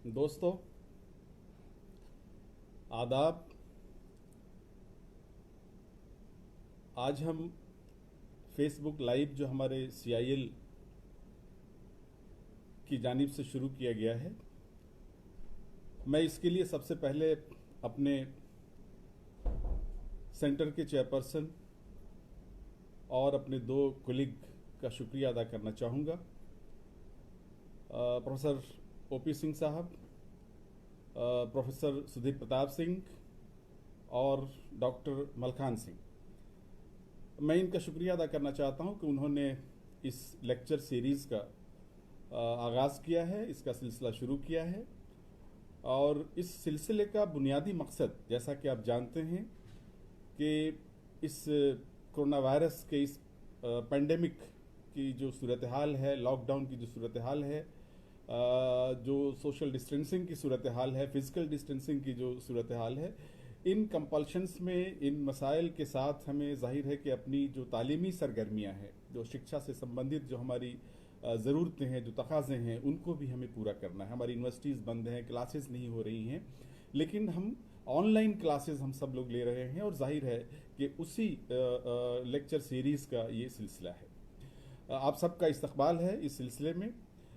दोस्तों, आदाब। आज हम फेसबुक लाइव जो हमारे CIL की जानिब से शुरू किया गया है, मैं इसके लिए सबसे पहले अपने सेंटर के चेयरपर्सन और अपने दो कोलिग का शुक्रिया अदा करना चाहूँगा। प्रोफेसर OP सिंह साहब, प्रोफेसर सुधीर प्रताप सिंह और डॉक्टर मलखान सिंह। मैं इनका शुक्रिया अदा करना चाहता हूं कि उन्होंने इस लेक्चर सीरीज़ का आगाज़ किया है, इसका सिलसिला शुरू किया है। और इस सिलसिले का बुनियादी मकसद, जैसा कि आप जानते हैं, कि इस कोरोना वायरस के इस पेंडेमिक की जो सूरत हाल है, लॉकडाउन की जो सूरत हाल है, जो सोशल डिस्टेंसिंग की सूरत हाल है, फिजिकल डिस्टेंसिंग की जो सूरत हाल है, इन कंपल्शंस में, इन मसाइल के साथ हमें जाहिर है कि अपनी जो तालीमी सरगर्मियाँ हैं, जो शिक्षा से संबंधित जो हमारी ज़रूरतें हैं, जो तकाज़े हैं, उनको भी हमें पूरा करना है। हमारी यूनिवर्सिटीज़ बंद हैं, क्लासेस नहीं हो रही हैं, लेकिन हम ऑनलाइन क्लासेस हम सब लोग ले रहे हैं और जाहिर है कि उसी लेक्चर सीरीज़ का ये सिलसिला है। आप सबका इस्तकबाल है इस सिलसिले में।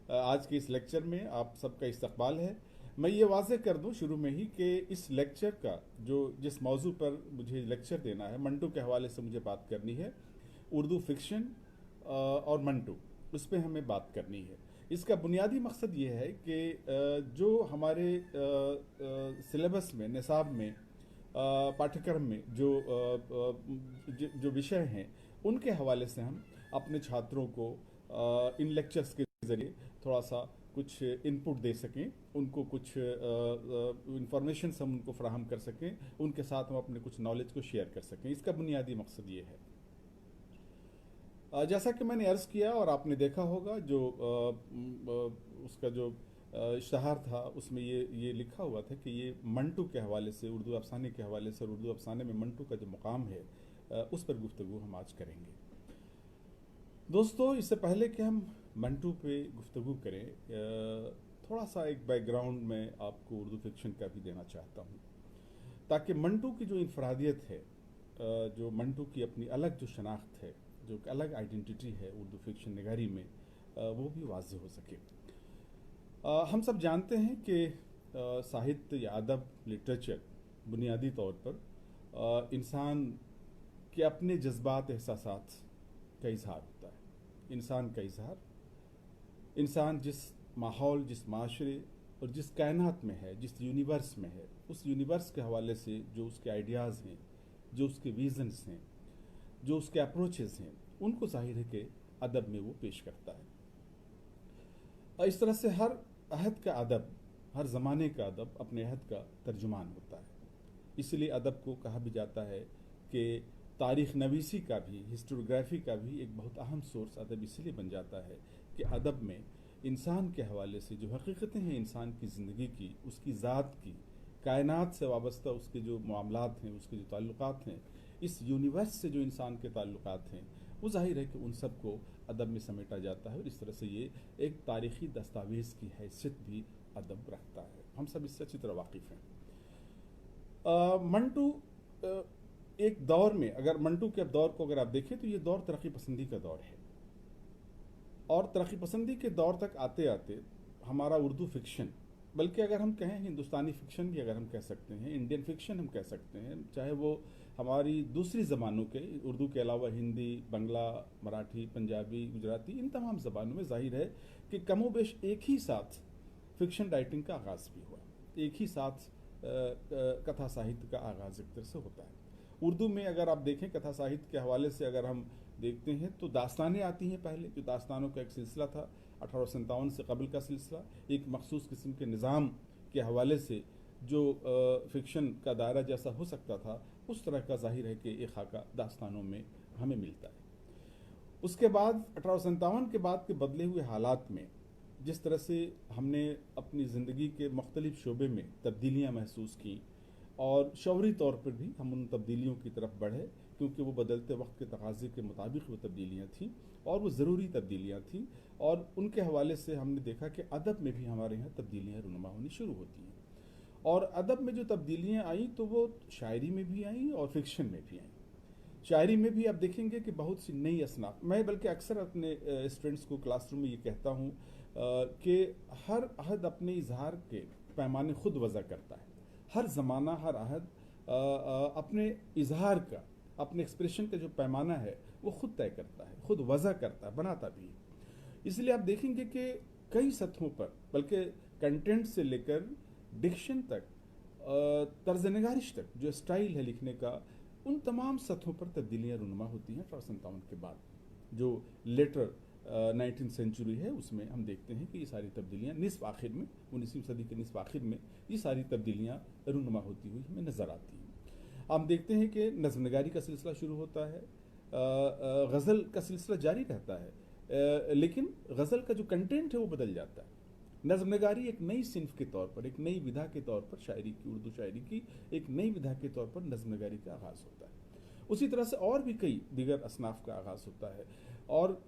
आज के इस लेक्चर में आप सबका इस्तकबाल है। मैं ये वाज़ेह कर दूं शुरू में ही कि इस लेक्चर का जिस मौजू पर मुझे लेक्चर देना है, मंटू के हवाले से मुझे बात करनी है। उर्दू फिक्शन और मंटू, उस पर हमें बात करनी है। इसका बुनियादी मकसद ये है कि जो हमारे सिलेबस में, निसाब में, पाठ्यक्रम में जो विषय हैं, उनके हवाले से हम अपने छात्रों को इन लेक्चर्स के ज़रिए थोड़ा सा कुछ इनपुट दे सकें, उनको कुछ इंफॉर्मेशन हम उनको फ्राहम कर सकें, उनके साथ हम अपने कुछ नॉलेज को शेयर कर सकें। इसका बुनियादी मकसद ये है। जैसा कि मैंने अर्ज़ किया और आपने देखा होगा, जो उसका जो इश्तहार था, उसमें ये लिखा हुआ था कि ये मंटू के हवाले से, उर्दू अफसाने के हवाले से, और उर्दू अफसाने में मंटू का जो मुकाम है, उस पर गुफ्तगू हम आज करेंगे। दोस्तों, इससे पहले कि हम मंटू पे गुफ्तगू करें, थोड़ा सा एक बैकग्राउंड में आपको उर्दू फिक्शन का भी देना चाहता हूँ, ताकि मंटू की जो इनफरादियत है, जो मंटू की अपनी अलग जो शनाख्त है, जो अलग आइडेंटिटी है उर्दू फिक्शन निगारी में, वो भी वाज़ेह हो सके। हम सब जानते हैं कि साहित्य या अदब, लिटरेचर, बुनियादी तौर पर इंसान के अपने जज्बात, एहसासात का इजहार होता है। इंसान का इजहार, इंसान जिस माहौल, जिस माशरे और जिस कायनात में है, जिस यूनिवर्स में है, उस यूनिवर्स के हवाले से जो उसके आइडियाज़ हैं, जो उसके विजन्स हैं, जो उसके अप्रोचेस हैं, उनको जाहिर है कि अदब में वो पेश करता है। और इस तरह से हर अहद का अदब, हर ज़माने का अदब अपने अहद का तर्जुमान होता है। इसलिए अदब को कहा भी जाता है कि तारीख़ नवीसी का भी, हिस्टोग्राफी का भी एक बहुत अहम सोर्स अदब इसलिए बन जाता है कि अदब में इंसान के हवाले से जो हकीकतें हैं इंसान की ज़िंदगी की, उसकी ज़ात की, कायनात से वाबस्ता उसके जो मामलात हैं, उसके जो ताल्लुकात हैं, इस यूनिवर्स से जो इंसान के ताल्लुकात हैं, वो जाहिर है कि उन सब को अदब में समेटा जाता है। और इस तरह से ये एक तारीख़ी दस्तावेज़ की हैसियत भी अदब रखता है। हम सब इससे अच्छी तरह वाकिफ़ हैं। मंटू एक दौर में, अगर मंटू के दौर को अगर आप देखें, तो ये दौर तरक्की पसंदी का दौर है। और तरक्की पसंदी के दौर तक आते आते हमारा उर्दू फिक्शन, बल्कि अगर हम कहें हिंदुस्तानी फिक्शन भी अगर हम कह सकते हैं, इंडियन फिक्शन हम कह सकते हैं, चाहे वो हमारी दूसरी ज़बानों के, उर्दू के अलावा हिंदी, बंगला, मराठी, पंजाबी, गुजराती, इन तमाम ज़बानों में जाहिर है कि कमो बेश एक ही साथ फिक्शन राइटिंग का आगाज़ भी हुआ, एक ही साथ कथा साहित्य का आगाज़ एक तरह से होता है। उर्दू में अगर आप देखें, कथा साहित्य के हवाले से अगर हम देखते हैं, तो दास्तानें आती हैं पहले, जो दास्तानों का एक सिलसिला था 1857 से कबल का सिलसिला, एक मखसूस किस्म के निज़ाम के हवाले से जो फिक्शन का दायरा जैसा हो सकता था, उस तरह का जाहिर है कि एक खाका दास्तानों में हमें मिलता है। उसके बाद 1857 के बाद के बदले हुए हालात में जिस तरह से हमने अपनी ज़िंदगी के मुख्तलिफ शोबे में तब्दीलियाँ महसूस की, और शौरी तौर पर भी हम उन तब्दीलियों की तरफ बढ़े, क्योंकि वो बदलते वक्त के तकाज़े के मुताबिक वो तब्दीलियाँ थीं और वो ज़रूरी तब्दीलियाँ थीं। और उनके हवाले से हमने देखा कि अदब में भी हमारे यहाँ तब्दीलियाँ रूनुमा होनी शुरू होती हैं। और अदब में जो तब्दीलियाँ आईं तो वो शायरी में भी आईं और फिक्शन में भी आईं। शायरी में भी आप देखेंगे कि बहुत सी नई असनाफ, मैं बल्कि अक्सर अपने स्टूडेंट्स को क्लासरूम में ये कहता हूँ कि हर अहद अपने इजहार के पैमाने खुद वज़ा करता है। हर ज़माना, हर अहद अपने इजहार का, अपने एक्सप्रेशन का जो पैमाना है वो खुद तय करता है, खुद वज़ा करता है, बनाता भी है। इसलिए आप देखेंगे कि कई सतहों पर, बल्कि कंटेंट से लेकर डिक्शन तक, तर्ज निगारिश तक, जो स्टाइल है लिखने का, उन तमाम सतहों पर तब्दीलियाँ रूनुमा होती हैं 1857 के बाद। जो लेटर 19th सेंचुरी है उसमें हम देखते हैं कि ये सारी तब्दीलियाँ निस्फ आखिर में, 19वीं सदी के निस्फ आखिर में ये सारी तब्दीलियाँ रूनुमा होती हुई हमें नज़र आती हैं। हम देखते हैं कि नज़्म नगारी का सिलसिला शुरू होता है, गज़ल का सिलसिला जारी रहता है, लेकिन गज़ल का जो कंटेंट है वो बदल जाता है। नज़्म नगारी एक नई सिन्फ के तौर पर, एक नई विधा के तौर पर, शायरी की, उर्दू शायरी की एक नई विधा के तौर पर नज़्म नगारी का आगाज़ होता है। उसी तरह से और भी कई दीगर असनाफ का आगाज़ होता है। और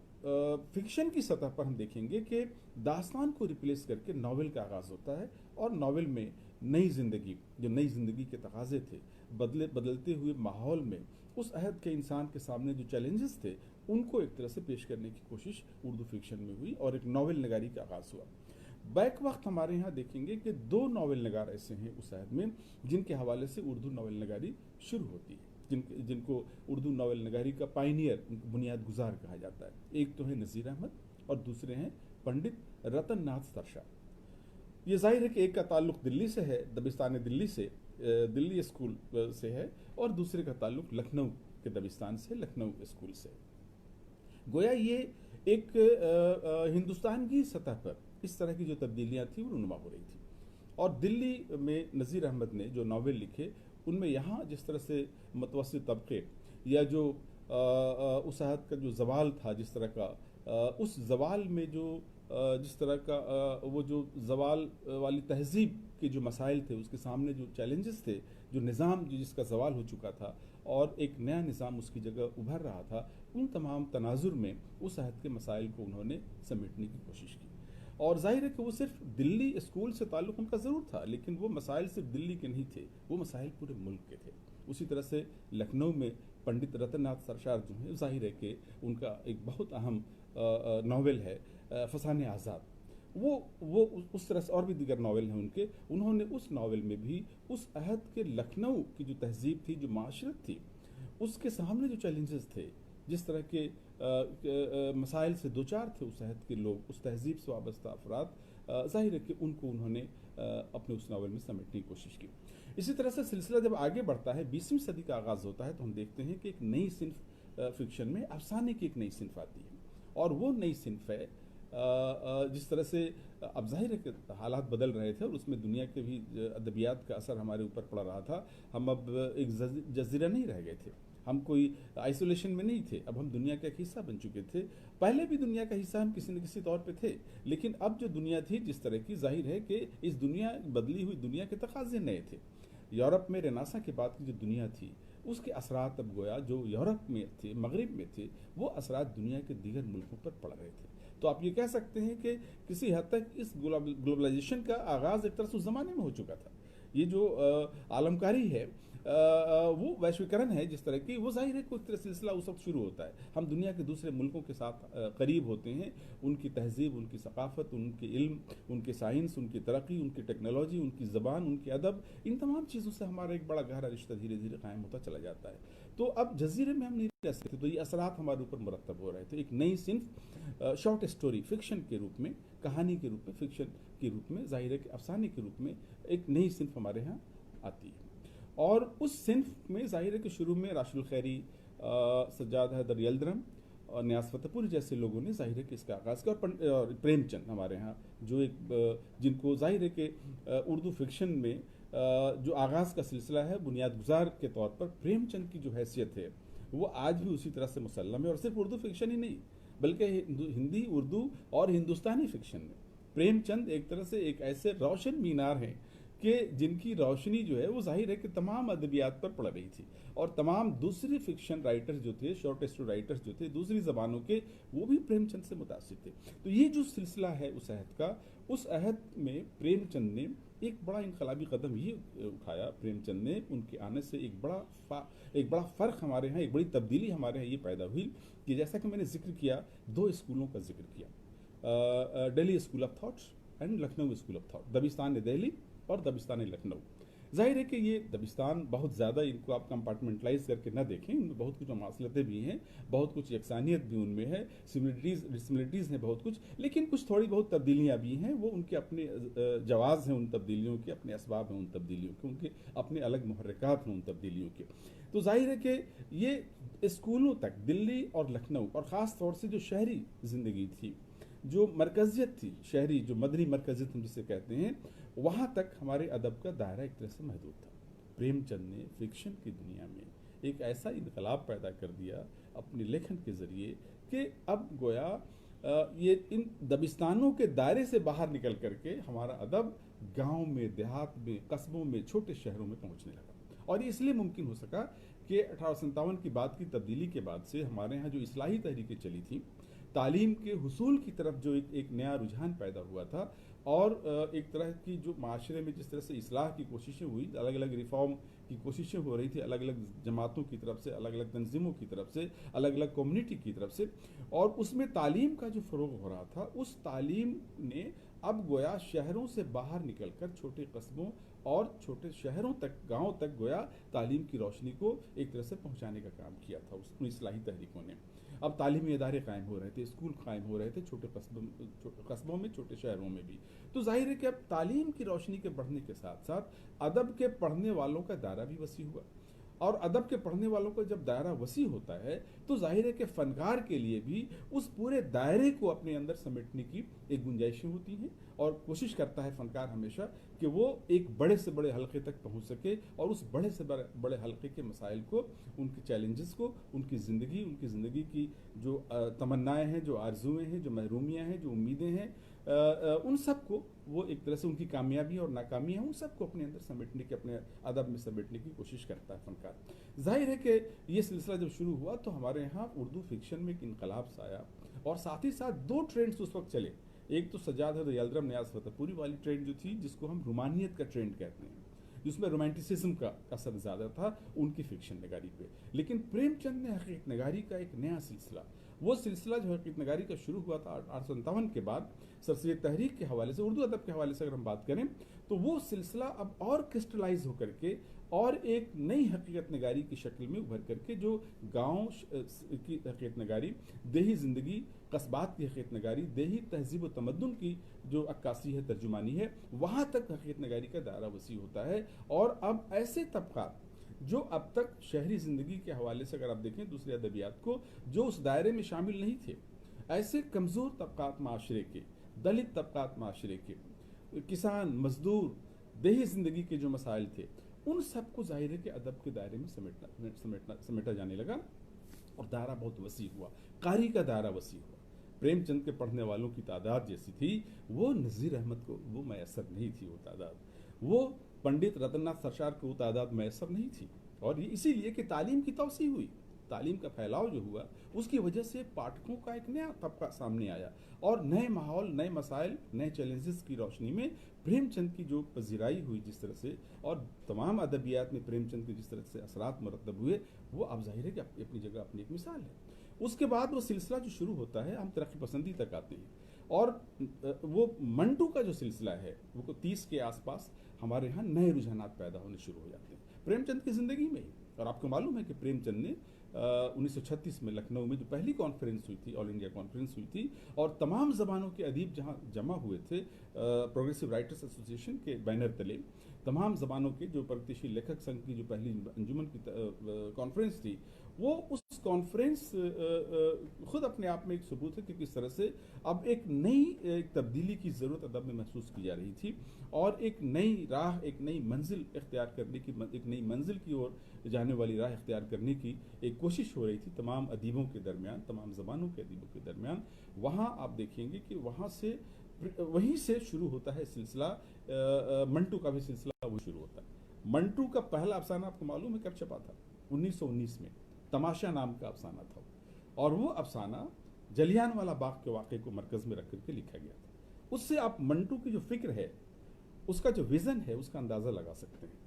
फिक्शन की सतह पर हम देखेंगे कि दास्तान को रिप्लेस करके नावल का आगाज़ होता है और नावल में नई ज़िंदगी, जो नई ज़िंदगी के तकाज़े थे, बदलते हुए माहौल में उस अहद के इंसान के सामने जो चैलेंजेस थे उनको एक तरह से पेश करने की कोशिश उर्दू फिक्शन में हुई और एक नावल नगारी का आगाज़ हुआ। बैक वक्त हमारे यहाँ देखेंगे कि 2 नावल नगार ऐसे हैं उस अहद में जिनके हवाले से उर्दू नावल नगारी शुरू होती है, जिनको उर्दू नावल नगारी का पायनियर, बुनियाद गुजार कहा जाता है। एक तो है नज़ीर अहमद और दूसरे हैं पंडित रतन नाथ सरशाह। ये जाहिर है कि एक का ताल्लुक दिल्ली से है, दबिस्तान दिल्ली से, दिल्ली स्कूल से है, और दूसरे का ताल्लुक लखनऊ के दबिस्तान से, लखनऊ स्कूल से। गोया ये एक हिंदुस्तान की सतह पर इस तरह की जो तब्दीलियाँ थी वो रूनुमा हो रही थी। और दिल्ली में नज़ीर अहमद ने जो नावल लिखे उनमें यहाँ जिस तरह से मुतवस्सित तबके या जो उस अहद का जो जवाल था, जिस तरह का उस जवाल में जो जिस तरह का वो जो जवाल वाली तहजीब के जो मसाइल थे, उसके सामने जो चैलेंजेस थे, जो निज़ाम जिसका जवाल हो चुका था और एक नया निज़ाम उसकी जगह उभर रहा था, उन तमाम तनाजुर में उस अहद के मसाइल को उन्होंने समेटने की कोशिश की। और जाहिर है कि वो सिर्फ दिल्ली स्कूल से ताल्लुक़ उनका ज़रूर था, लेकिन वो मसाइल सिर्फ दिल्ली के नहीं थे, वो मसाइल पूरे मुल्क के थे। उसी तरह से लखनऊ में पंडित रतन नाथ सरशाह जो हैं, जाहिर है कि उनका एक बहुत अहम नावल है फसाने आज़ाद। वो उस तरह से और भी दीगर नावल हैं उनके, उन्होंने उस नावल में भी उस अहद के लखनऊ की जो तहजीब थी, जो माशरत थी, उसके सामने जो चैलेंजेस थे, जिस तरह के मसाइल से दो चार थे उस अहद के लोग, उस तहजीब से वाबस्ता अफराद, जाहिर है कि उनको उन्होंने अपने उस नावल में समेटने की कोशिश की। इसी तरह से सिलसिला जब आगे बढ़ता है, 20वीं सदी का आगाज़ होता है, तो हम देखते हैं कि एक नई सिन्फ फिक्शन में अफसाने की एक नई सिन्फ आती है। और वो नई सिन्फ है जिस तरह से अब जाहिर है कि हालात बदल रहे थे और उसमें दुनिया के भी अदबियात का असर हमारे ऊपर पड़ रहा था। हम अब एक जजीरा नहीं रह गए थे, हम कोई आइसोलेशन में नहीं थे, अब हम दुनिया का एक हिस्सा बन चुके थे। पहले भी दुनिया का हिस्सा हम किसी न किसी तौर पे थे, लेकिन अब जो दुनिया थी जिस तरह की, जाहिर है कि इस दुनिया, बदली हुई दुनिया के तकाजे नए थे। यूरोप में रेनेसां के बाद की जो दुनिया थी उसके असरात अब गोया जो यूरोप में थे, मगरिब में थे, वो असरात दुनिया के दीगर मुल्कों पर पड़ रहे थे। तो आप ये कह सकते हैं कि किसी हद तक इस ग्लोबलाइजेशन का आगाज़ एक तरह से उस ज़माने में हो चुका था। ये जो आलमकारी है, वो वैश्वीकरण है जिस तरह की, वो जाहिर है कोई तरह सिलसिला उस वक्त शुरू होता है। हम दुनिया के दूसरे मुल्कों के साथ करीब होते हैं, उनकी तहजीब, उनकी सकाफ़त, उनके इल्म, उनके साइंस, उनकी तरक्की, उनकी टेक्नोलॉजी, उनकी ज़बान, उनके अदब, इन तमाम चीज़ों से हमारा एक बड़ा गहरा रिश्ता धीरे धीरे कायम होता चला जाता है। तो अब जजीरे में हम नहीं रह सकते, तो ये असरात हमारे ऊपर मुरतब हो रहे थे। एक नई सिन्फ शॉर्ट स्टोरी फिक्शन के रूप में, कहानी के रूप में, फिक्शन के रूप में, जाहिर है कि अफसाने के रूप में एक नई सिन्फ हमारे यहाँ आती है। और उस सिन्फ में जाहिर है कि शुरू में राशिद खैरी, सज्जाद हैदर यल्दरम और न्यास फतेहपुरी जैसे लोगों ने जाहिर है कि इसका आगाज़ किया, और प्रेमचंद हमारे यहाँ जो एक जिनको जाहिर है कि उर्दू फिक्शन में जो आगाज़ का सिलसिला है, बुनियाद गुजार के तौर पर प्रेमचंद की जो हैसियत है वो आज भी उसी तरह से मुसल्लम है। और सिर्फ उर्दू फिक्शन ही नहीं, बल्कि हिंदी, उर्दू और हिंदुस्तानी फिक्शन में प्रेमचंद एक तरह से एक ऐसे रोशन मीनार हैं कि जिनकी रोशनी जो है वो जाहिर है कि तमाम अदबियात पर पड़ रही थी, और तमाम दूसरे फिक्शन राइटर्स जो थे, शॉर्ट स्टोरी राइटर्स जो थे दूसरी ज़बानों के, वो भी प्रेमचंद से मुतासिर थे। तो ये जो सिलसिला है उस अहद का, उस अहद में प्रेमचंद ने एक बड़ा इनकलाबी कदम ये उठाया। प्रेमचंद ने उनके आने से एक बड़ा फ़र्क हमारे यहाँ, एक बड़ी तब्दीली हमारे यहाँ ये पैदा हुई कि जैसा कि मैंने जिक्र किया, दो स्कूलों का जिक्र किया, Delhi school of thoughts and Lucknow school of thought, दबिस्तान दिल्ली और दबिस्तान लखनऊ। जाहिर है कि ये दबिस्तान बहुत ज़्यादा, इनको आप कंपार्टमेंटलाइज करके ना देखें, इनमें बहुत कुछ ममासलतें भी हैं, बहुत कुछ यकसानियत भी उनमें है, सिमिलरिटीज़ हैं बहुत कुछ, लेकिन कुछ थोड़ी बहुत तब्दीलियाँ भी हैं। वो उनके अपने जवाज़ हैं उन तब्दीलियों के, अपने असबाब हैं उन तब्दीलियों के, उनके अपने अलग मुहर्रिकात हैं उन तब्दीलियों के। तो जाहिर है कि ये स्कूलों तक, दिल्ली और लखनऊ, और ख़ास तौर से जो शहरी ज़िंदगी थी, जो मरकज़ियत थी शहरी, जो मदनी मरकज़ियत हम जिसे कहते हैं, वहाँ तक हमारे अदब का दायरा एक तरह से महदूद था। प्रेमचंद ने फिक्शन की दुनिया में एक ऐसा इनकलाब पैदा कर दिया अपने लेखन के ज़रिए कि अब गोया ये इन दबिस्तानों के दायरे से बाहर निकल करके हमारा अदब गाँव में, देहात में, कस्बों में, छोटे शहरों में पहुँचने लगा। और ये इसलिए मुमकिन हो सका कि 1857 की बाद की तब्दीली के बाद से हमारे यहाँ जो इस्लाही तहरीकें चली थी, तालीम के हुसूल की तरफ जो एक नया रुझान पैदा हुआ था, और एक तरह की जो माशरे में जिस तरह से इस्लाह की कोशिशें हुई, अलग अलग रिफॉर्म की कोशिशें हो रही थी, अलग अलग जमातों की तरफ से, अलग अलग तंजीमों की तरफ से, अलग अलग कम्युनिटी की तरफ से, और उसमें तालीम का जो फ़रोग़ हो रहा था, उस तालीम ने अब गोया शहरों से बाहर निकल कर छोटे कस्बों और छोटे शहरों तक, गाँव तक गोया तालीम की रोशनी को एक तरह से पहुँचाने का काम किया था उन इस्लाही तहरीकों ने। अब तालीमी इदारे कायम हो रहे थे, स्कूल कायम हो रहे थे छोटे कस्बों में, छोटे शहरों में भी। तो जाहिर है कि अब तालीम की रोशनी के बढ़ने के साथ साथ अदब के पढ़ने वालों का दायरा भी वसी हुआ, और अदब के पढ़ने वालों का जब दायरा वसी होता है तो जाहिर है कि फ़नकार के लिए भी उस पूरे दायरे को अपने अंदर समेटने की एक गुंजाइशें होती हैं, और कोशिश करता है फ़नकार हमेशा कि वो एक बड़े से बड़े हलके तक पहुंच सके, और उस बड़े से बड़े हलके के मसाइल को, उनके चैलेंजेस को, उनकी ज़िंदगी की जो तमन्नाएँ हैं, जो आरजुएँ हैं, जो महरूमियाँ हैं, जो उम्मीदें हैं, उन सब को वो एक तरह से, उनकी कामयाबी और नाकामी है, उन सबको अपने अंदर समेटने की, अपने अदब में समेटने की कोशिश करता है फ़नकार। जाहिर है कि ये सिलसिला जब शुरू हुआ तो हमारे यहाँ उर्दू फिक्शन में एक इनकलाब सा आया, और साथ ही साथ दो ट्रेंड्स उस वक्त चले। एक तो सज्जाद यलदरम न्याज़ फतेहपुरी वाली ट्रेंड जो थी, जिसको हम रुमानियत का ट्रेंड कहते हैं, जिसमें रोमांटिसिज्म का असर ज़्यादा था उनकी फिक्शन नगारी पे। लेकिन प्रेमचंद ने हकीकत नगारी का एक नया सिलसिला, वो सिलसिला जो हकीकत नगारी का शुरू हुआ था 1857 के बाद सरसैयद तहरीक के हवाले से, उर्दू अदब के हवाले से अगर हम बात करें, तो वो सिलसिला अब और क्रिस्टलाइज होकर के और एक नई हकीकत नगारी की शक्ल में उभर करके, जो गाँव की हकीकत नगारी, देही ज़िंदगी, कस्बात की हकीकत नगारी, देही तहजीब व तमद्दुन की जो अक्कासी है, तर्जुमानी है, वहाँ तक हकीकत नगारी का दायरा वसी होता है। और अब ऐसे तबक़ात जो अब तक शहरी ज़िंदगी के हवाले से अगर आप देखें दूसरे अदबियात को, जो उस दायरे में शामिल नहीं थे, ऐसे कमज़ोर तबक़ात माशरे के, दलित तबक़ात माशरे के, किसान, मजदूर, देही ज़िंदगी के जो मसाइल थे, उन सबको ज़ाहिर है कि अदब के दायरे में समेटा जाने लगा, और दायरा बहुत वसी हुआ, कारी का दायरा वसी हुआ। प्रेमचंद के पढ़ने वालों की तादाद जैसी थी, वो नज़ीर अहमद को वो मैसर नहीं थी, वो तादाद, वो पंडित रतननाथ सरशार को तादाद मैसर नहीं थी। और ये इसीलिए कि तालीम की तौसी हुई, तालीम का फैलाव जो हुआ, उसकी वजह से पाठकों का एक नया तबका सामने आया, और नए माहौल, नए मसाइल, नए चैलेंजेस की रोशनी में प्रेमचंद की जो पजीराई हुई जिस तरह से, और तमाम अदबियात में प्रेमचंद के जिस तरह से असरात मुरतब हुए, वो अब जाहिर है कि अपनी जगह अपनी एक मिसाल है। उसके बाद वो सिलसिला जो शुरू होता है, हम तरक्की पसंदी तक आते हैं, और वो मंटू का जो सिलसिला है, वो 30 के आसपास हमारे यहाँ नए रुझानात पैदा होने शुरू हो जाते हैं प्रेमचंद की ज़िंदगी में ही। और आपको मालूम है कि प्रेमचंद ने 1936 में लखनऊ में जो पहली कॉन्फ्रेंस हुई थी, ऑल इंडिया कॉन्फ्रेंस हुई थी, और तमाम ज़बानों के अदीब जहाँ जमा हुए थे, प्रोग्रेसिव राइटर्स एसोसिएशन के बैनर तले, तमाम ज़बानों के जो प्रगतिशील लेखक संघ की जो पहली अंजुमन की कॉन्फ्रेंस थी, वो उस कॉन्फ्रेंस ख़ुद अपने आप में एक सबूत है कि किस तरह से अब एक नई एक तब्दीली की ज़रूरत अदब में महसूस की जा रही थी, और एक नई राह, एक नई मंजिल इख्तियार करने की, एक नई मंजिल की ओर जाने वाली राह इख्तियार करने की एक कोशिश हो रही थी तमाम अदीबों के दरमियान, तमाम ज़बानों के अदीबों के दरमियान। वहाँ आप देखेंगे कि वहाँ से वहीं से शुरू होता है सिलसिला। मंटू का भी सिलसिला वो शुरू होता है। मंटू का पहला अफसाना आपको मालूम है कब छपा था? 1919 में तमाशा नाम का अफसाना था, और वो अफसाना जलियांवाला बाग के वाक़े को मरकज़ में रख करके लिखा गया था। उससे आप मंटू की जो फिक्र है, उसका जो विज़न है, उसका अंदाज़ा लगा सकते हैं।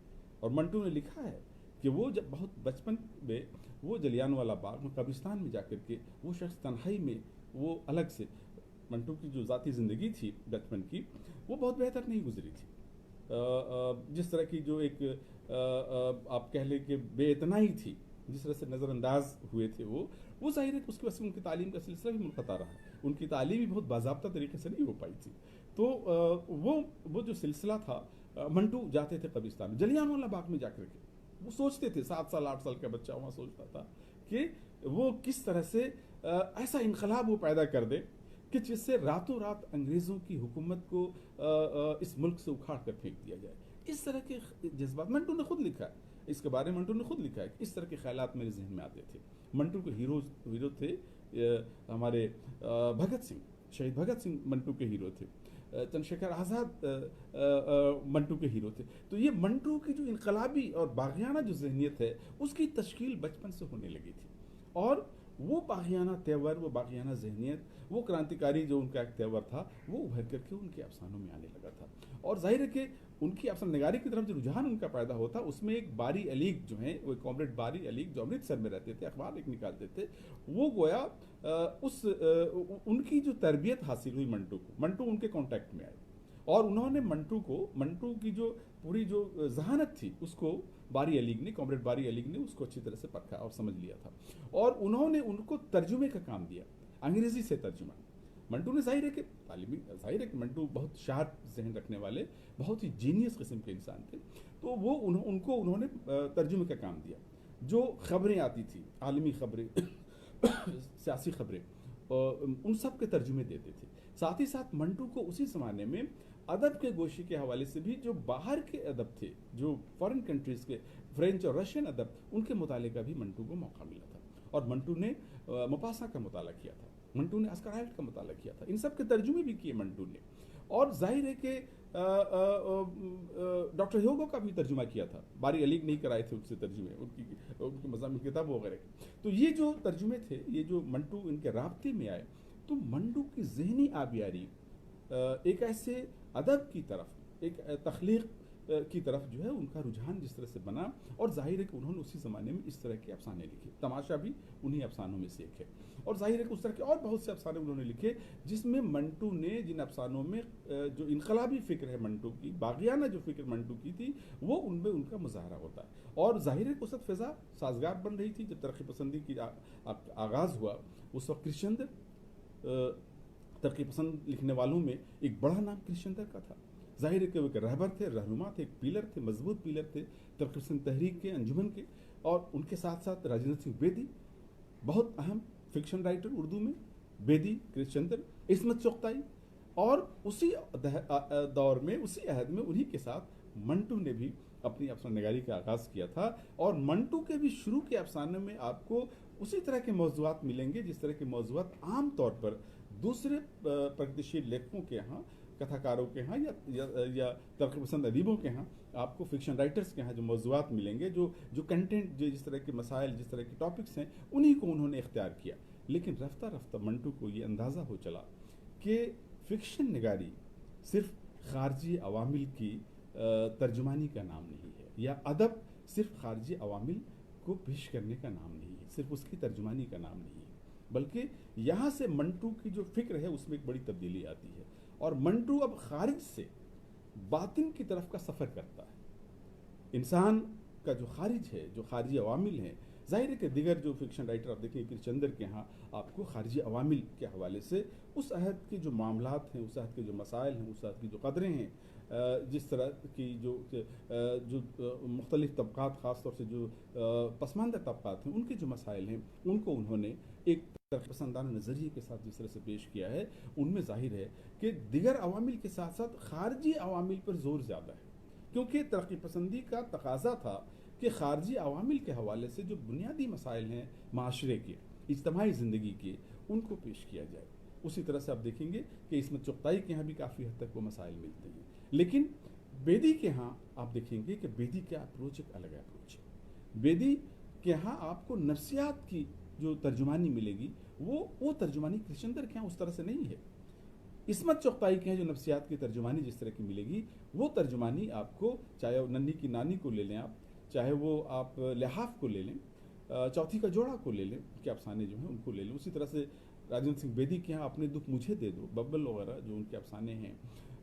और मंटू ने लिखा है कि वो जब बहुत बचपन में वो जलियांवाला बाग में कब्रिस्तान में जाकर के वो शख्स तन्हाई में, वो अलग से, मंटू की जो ज़ाती ज़िंदगी थी बचपन की, वो बहुत बेहतर नहीं गुजरी थी। जिस तरह की जो एक आप कह लें कि बेइतनाई थी, जिस तरह से नज़रअंदाज हुए थे वो ज़ाहिर है कि उसकी वजह से उनकी तालीम का सिलसिला भी मुनक़ता रहा। उनकी तालीम भी बहुत बाज़ाब्ता तरीके से नहीं हो पाई थी। तो वो जो सिलसिला था, मंटू जाते थे कब्रिस्तान में, जलियांवाला बाग में जाकर के वो सोचते थे, 7 साल 8 साल का बच्चा वहाँ सोचता था कि वो किस तरह से ऐसा इनकलाब वो पैदा कर दे कि जिससे रातों रात अंग्रेज़ों की हुकूमत को इस मुल्क से उखाड़ कर फेंक दिया जाए। इस तरह के जज्बात मंटू ने खुद लिखा है, इसके बारे में मंटू ने खुद लिखा है कि इस तरह के ख्यालात मेरे जहन में आते थे। मंटू के हीरो थे हमारे भगत सिंह, शहीद भगत सिंह मंटू के हीरो थे। चंद्रशेखर आज़ाद मंटू के हीरो थे। तो ये मंटू की जो इनकलाबी और बाग़ियाना जो जहनीत है, उसकी तश्कील बचपन से होने लगी थी। और वो बाग़ियाना तेवर, वो बाग़ियाना जहनीत, वो क्रांतिकारी जो उनका एक तेवर था, वो उभर करके उनके अफसानों में आने लगा था। और जाहिर है कि उनकी अफसान निगारी की तरफ जो रुझान उनका पैदा होता, उसमें एक बारी अलीग जो हैं, वो कॉमरेड बारी अलीग जो अमृतसर में रहते थे, अखबार एक निकालते थे, वो गोया उनकी जो तरबियत हासिल हुई मंटू उनके कांटेक्ट में आए, और उन्होंने मंटू की जो पूरी जो जहानत थी, उसको बारी अलीग ने, कॉमरेड बारी अलीग ने उसको अच्छी तरह से परखा और समझ लिया था, और उन्होंने उनको तर्जुमे का काम दिया, अंग्रेजी से तर्जुमा। मंटू ने जाहिर है कि मंटू बहुत शार्प जहन रखने वाले, बहुत ही जीनियस किस्म के इंसान थे। तो वो उनको उन्होंने तर्जुमे का काम दिया। जो खबरें आती थी, आलमी खबरें सियासी खबरें, उन सब के तर्जुमे देते थे। साथ ही साथ मंटू को उसी ज़माने में अदब के गोशी के हवाले से भी जो बाहर के अदब थे, जो फॉरेन कंट्रीज़ के फ्रेंच और रशियन अदब, उनके मुताले का भी मंटू को मौका मिला था। और मंटू ने मोपासा का मुताला किया था, मंटू ने अस्कर वाइल्ड का मुताला किया था, इन सब के तर्जुमे भी किए मंटू ने। और जाहिर है कि डॉक्टर ह्यूगो का भी तर्जुमा किया था, बारी अलीग नहीं कराए थे उससे तर्जुमे, उनकी मज़ामी किताब वगैरह। तो ये जो तर्जुमे थे, ये जो मंटू इनके राब्ते में आए, तो मंटू की जहनी आबियारी एक ऐसे अदब की तरफ, एक तख्लीक की तरफ जो है उनका रुझान जिस तरह से बना, और जाहिर है कि उन्होंने उसी ज़माने में इस तरह के अफसाने लिखे। तमाशा भी उन्हीं अफसानों में से एक है। और जाहिर है कि उस तरह के और बहुत से अफसाने उन्होंने लिखे, जिसमें मंटू ने, जिन अफसानों में जो इनकलाबी फ़िक्र है मंटू की, बाग़ियाना जो फ़िक्र मंटू की थी, वो उनमें उनका मुजाहरा होता है। और जाहिर है कि उस वक्त फ़िज़ा साजगार बन रही थी, जब तरक्की पसंदी की आगाज़ हुआ, उस वक्त कृष्णचंद्र, तरक्की पसंद लिखने वालों में एक बड़ा नाम कृष्णचंद्र का था। जाहिर है कि वो एक रहबर थे, रहनुमा थे, एक पिलर थे, मजबूत पिलर थे तरक्की पसंद तहरीक के, अंजुमन के। और उनके साथ साथ राजेंद्र सिंह बेदी, बहुत अहम फिक्शन राइटर उर्दू में, बेदी, कृष्णचंद्र, इस्मत चुगताई। और उसी दौर में, उसी अहद में उन्हीं के साथ मंटू ने भी अपनी अफसाना निगारी का आगाज़ किया था। और मंटू के भी शुरू के अफसाने में आपको उसी तरह के मौज़ूआत मिलेंगे जिस तरह के मौज़ूआत आम तौर पर दूसरे प्रगतिशील लेखकों के यहाँ, कथाकारों के यहाँ, या तरक्की पसंद अदीबों के यहाँ, आपको फिक्शन राइटर्स के यहाँ जो मौज़ूआत मिलेंगे, जो कंटेंट, जो जिस तरह के मसाइल, जिस तरह के टॉपिक्स हैं, उन्हीं को उन्होंने इख्तियार किया। लेकिन रफ्ता रफ्ता मंटू को ये अंदाज़ा हो चला कि फ़िक्शन निगारी सिर्फ ख़ारजी अवामिल की तर्जुमानी का नाम नहीं है, या अदब सिर्फ ख़ारजी अवामिल को पेश करने का नाम नहीं है, सिर्फ उसकी तर्जुमानी का नाम नहीं है, बल्कि यहाँ से मंटू की जो फ़िक्र है उसमें एक बड़ी तब्दीली आती है। और मंटू अब खारिज से बातिन की तरफ का सफ़र करता है। इंसान का जो खारिज है, जो खारजी अवामिल हैं, जाहिर है कि दिगर जो फिक्शन राइटर आप देखें कि चंदर के यहाँ आपको खारजी अवामिल के हवाले से उस अहद के जो मामलात हैं, उस अहद के जो मसाइल हैं, उस अहद की जो कदरें हैं, जिस तरह की जो मुख्तलिफ़ तबक़ात, ख़ास तौर से जो पसमानदा तबक़ात हैं, उनके जो मसाइल हैं, उनको उन्होंने एक पसंदाना नज़रिए के साथ जिस तरह से पेश किया है, उनमें जाहिर है कि दिगर अवामिल के साथ साथ खारजी अवामिल पर ज़ोर ज़्यादा है। क्योंकि तरक्की पसंदी का तकाजा था कि खारजी अवामिल के हवाले से जो बुनियादी मसाइल हैं माशरे के, इज्तिमाई ज़िंदगी के, उनको पेश किया जाए। उसी तरह से आप देखेंगे कि इसमें चुगताई के यहाँ भी काफ़ी हद तक वो मसाइल मिलते हैं। लेकिन बेदी के यहाँ आप देखेंगे कि बेदी का अप्रोच एक अलग अप्रोच है। बेदी के यहाँ आपको नफ्सियात की जो तर्जुमानी मिलेगी वो तर्जुमानी कृष्णचंद्र के यहाँ उस तरह से नहीं है। इस्मत चुगताई के यहाँ जो नफ्सियात की तर्जुमानी जिस तरह की मिलेगी, वो तर्जुमानी आपको, चाहे वो नन्ही की नानी को ले लें आप, चाहे वो आप लिहाफ को ले लें, चौथी का जोड़ा को ले लें, उनके अफसाने जो हैं उनको ले लें। उसी तरह से राजेंद्र सिंह बेदी के यहाँ अपने दुख मुझे दे दो, बब्बल वगैरह जो उनके अफसाने हैं,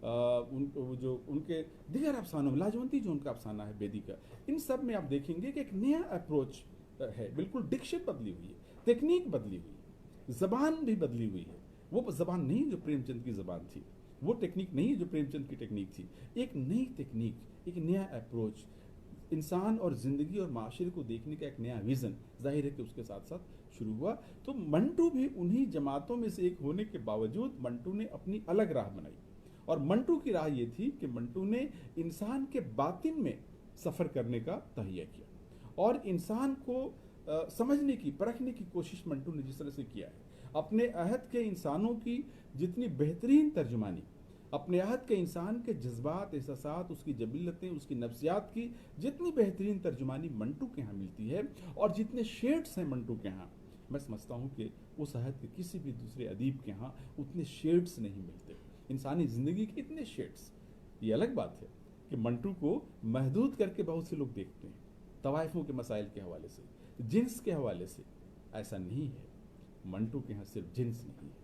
जो उनके दिगर अफसानों में लाजवंती जो उनका अफसाना है बेदी का, इन सब में आप देखेंगे कि एक नया अप्रोच है। बिल्कुल डिक्शन बदली हुई है, टेक्निक बदली हुई है, जबान भी बदली हुई है। वो जबान नहीं जो प्रेमचंद की जबान थी, वो टेक्निक नहीं जो प्रेमचंद की टेक्निक थी। एक नई टेक्निक, एक नया अप्रोच, इंसान और ज़िंदगी और माशरे को देखने का एक नया विज़न जाहिर है कि उसके साथ साथ शुरू हुआ। तो मंटू भी उन्हीं जमातों में से एक होने के बावजूद मंटू ने अपनी अलग राह बनाई। और मंटू की राह ये थी कि मंटू ने इंसान के बातिन में सफ़र करने का तहिया किया और इंसान को समझने की, परखने की कोशिश मंटू ने जिस तरह से किया है। अपने अहद के इंसानों की जितनी बेहतरीन तर्जुमानी, अपने अहद के इंसान के जज्बात, एहसासात, उसकी जबिलतें, उसकी नफ्सियात की जितनी बेहतरीन तर्जुमानी मंटू के यहाँ मिलती है और जितने शेड्स हैं मंटू के यहाँ, मैं समझता हूँ कि उस अहद के किसी भी दूसरे अदीब के यहाँ उतने शेड्स नहीं मिलते। इंसानी ज़िंदगी के इतने शेड्स, ये अलग बात है कि मंटू को महदूद करके बहुत से लोग देखते हैं तवाइफों के मसाइल के हवाले से, जिन्स के हवाले से। ऐसा नहीं है। मंटू के यहाँ सिर्फ जिन्स नहीं है,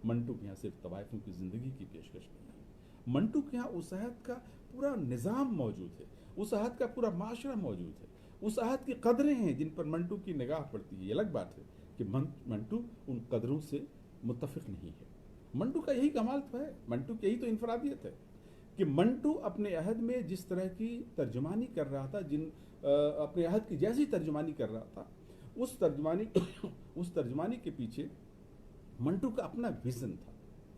मंटू के यहाँ सिर्फ तवाइफों की ज़िंदगी की पेशकश नहीं है। मंटू के यहाँ उस अहद का पूरा निज़ाम मौजूद है, उस अहद का पूरा माशरा मौजूद है, उस अहद की कदरें हैं जिन पर मंटू की निगाह पड़ती है। ये अलग बात है कि मंटू उन कदरों से मुत्तफिक नहीं है। मंटू का यही कमाल तो है, मंटू की यही तो इनफरादियत है कि मंटू अपने अहद में जिस तरह की तर्जुमानी कर रहा था, अपने अहद की जैसी तर्जुमानी कर रहा था, उस तर्जुमानी के पीछे मंटू का अपना विजन था,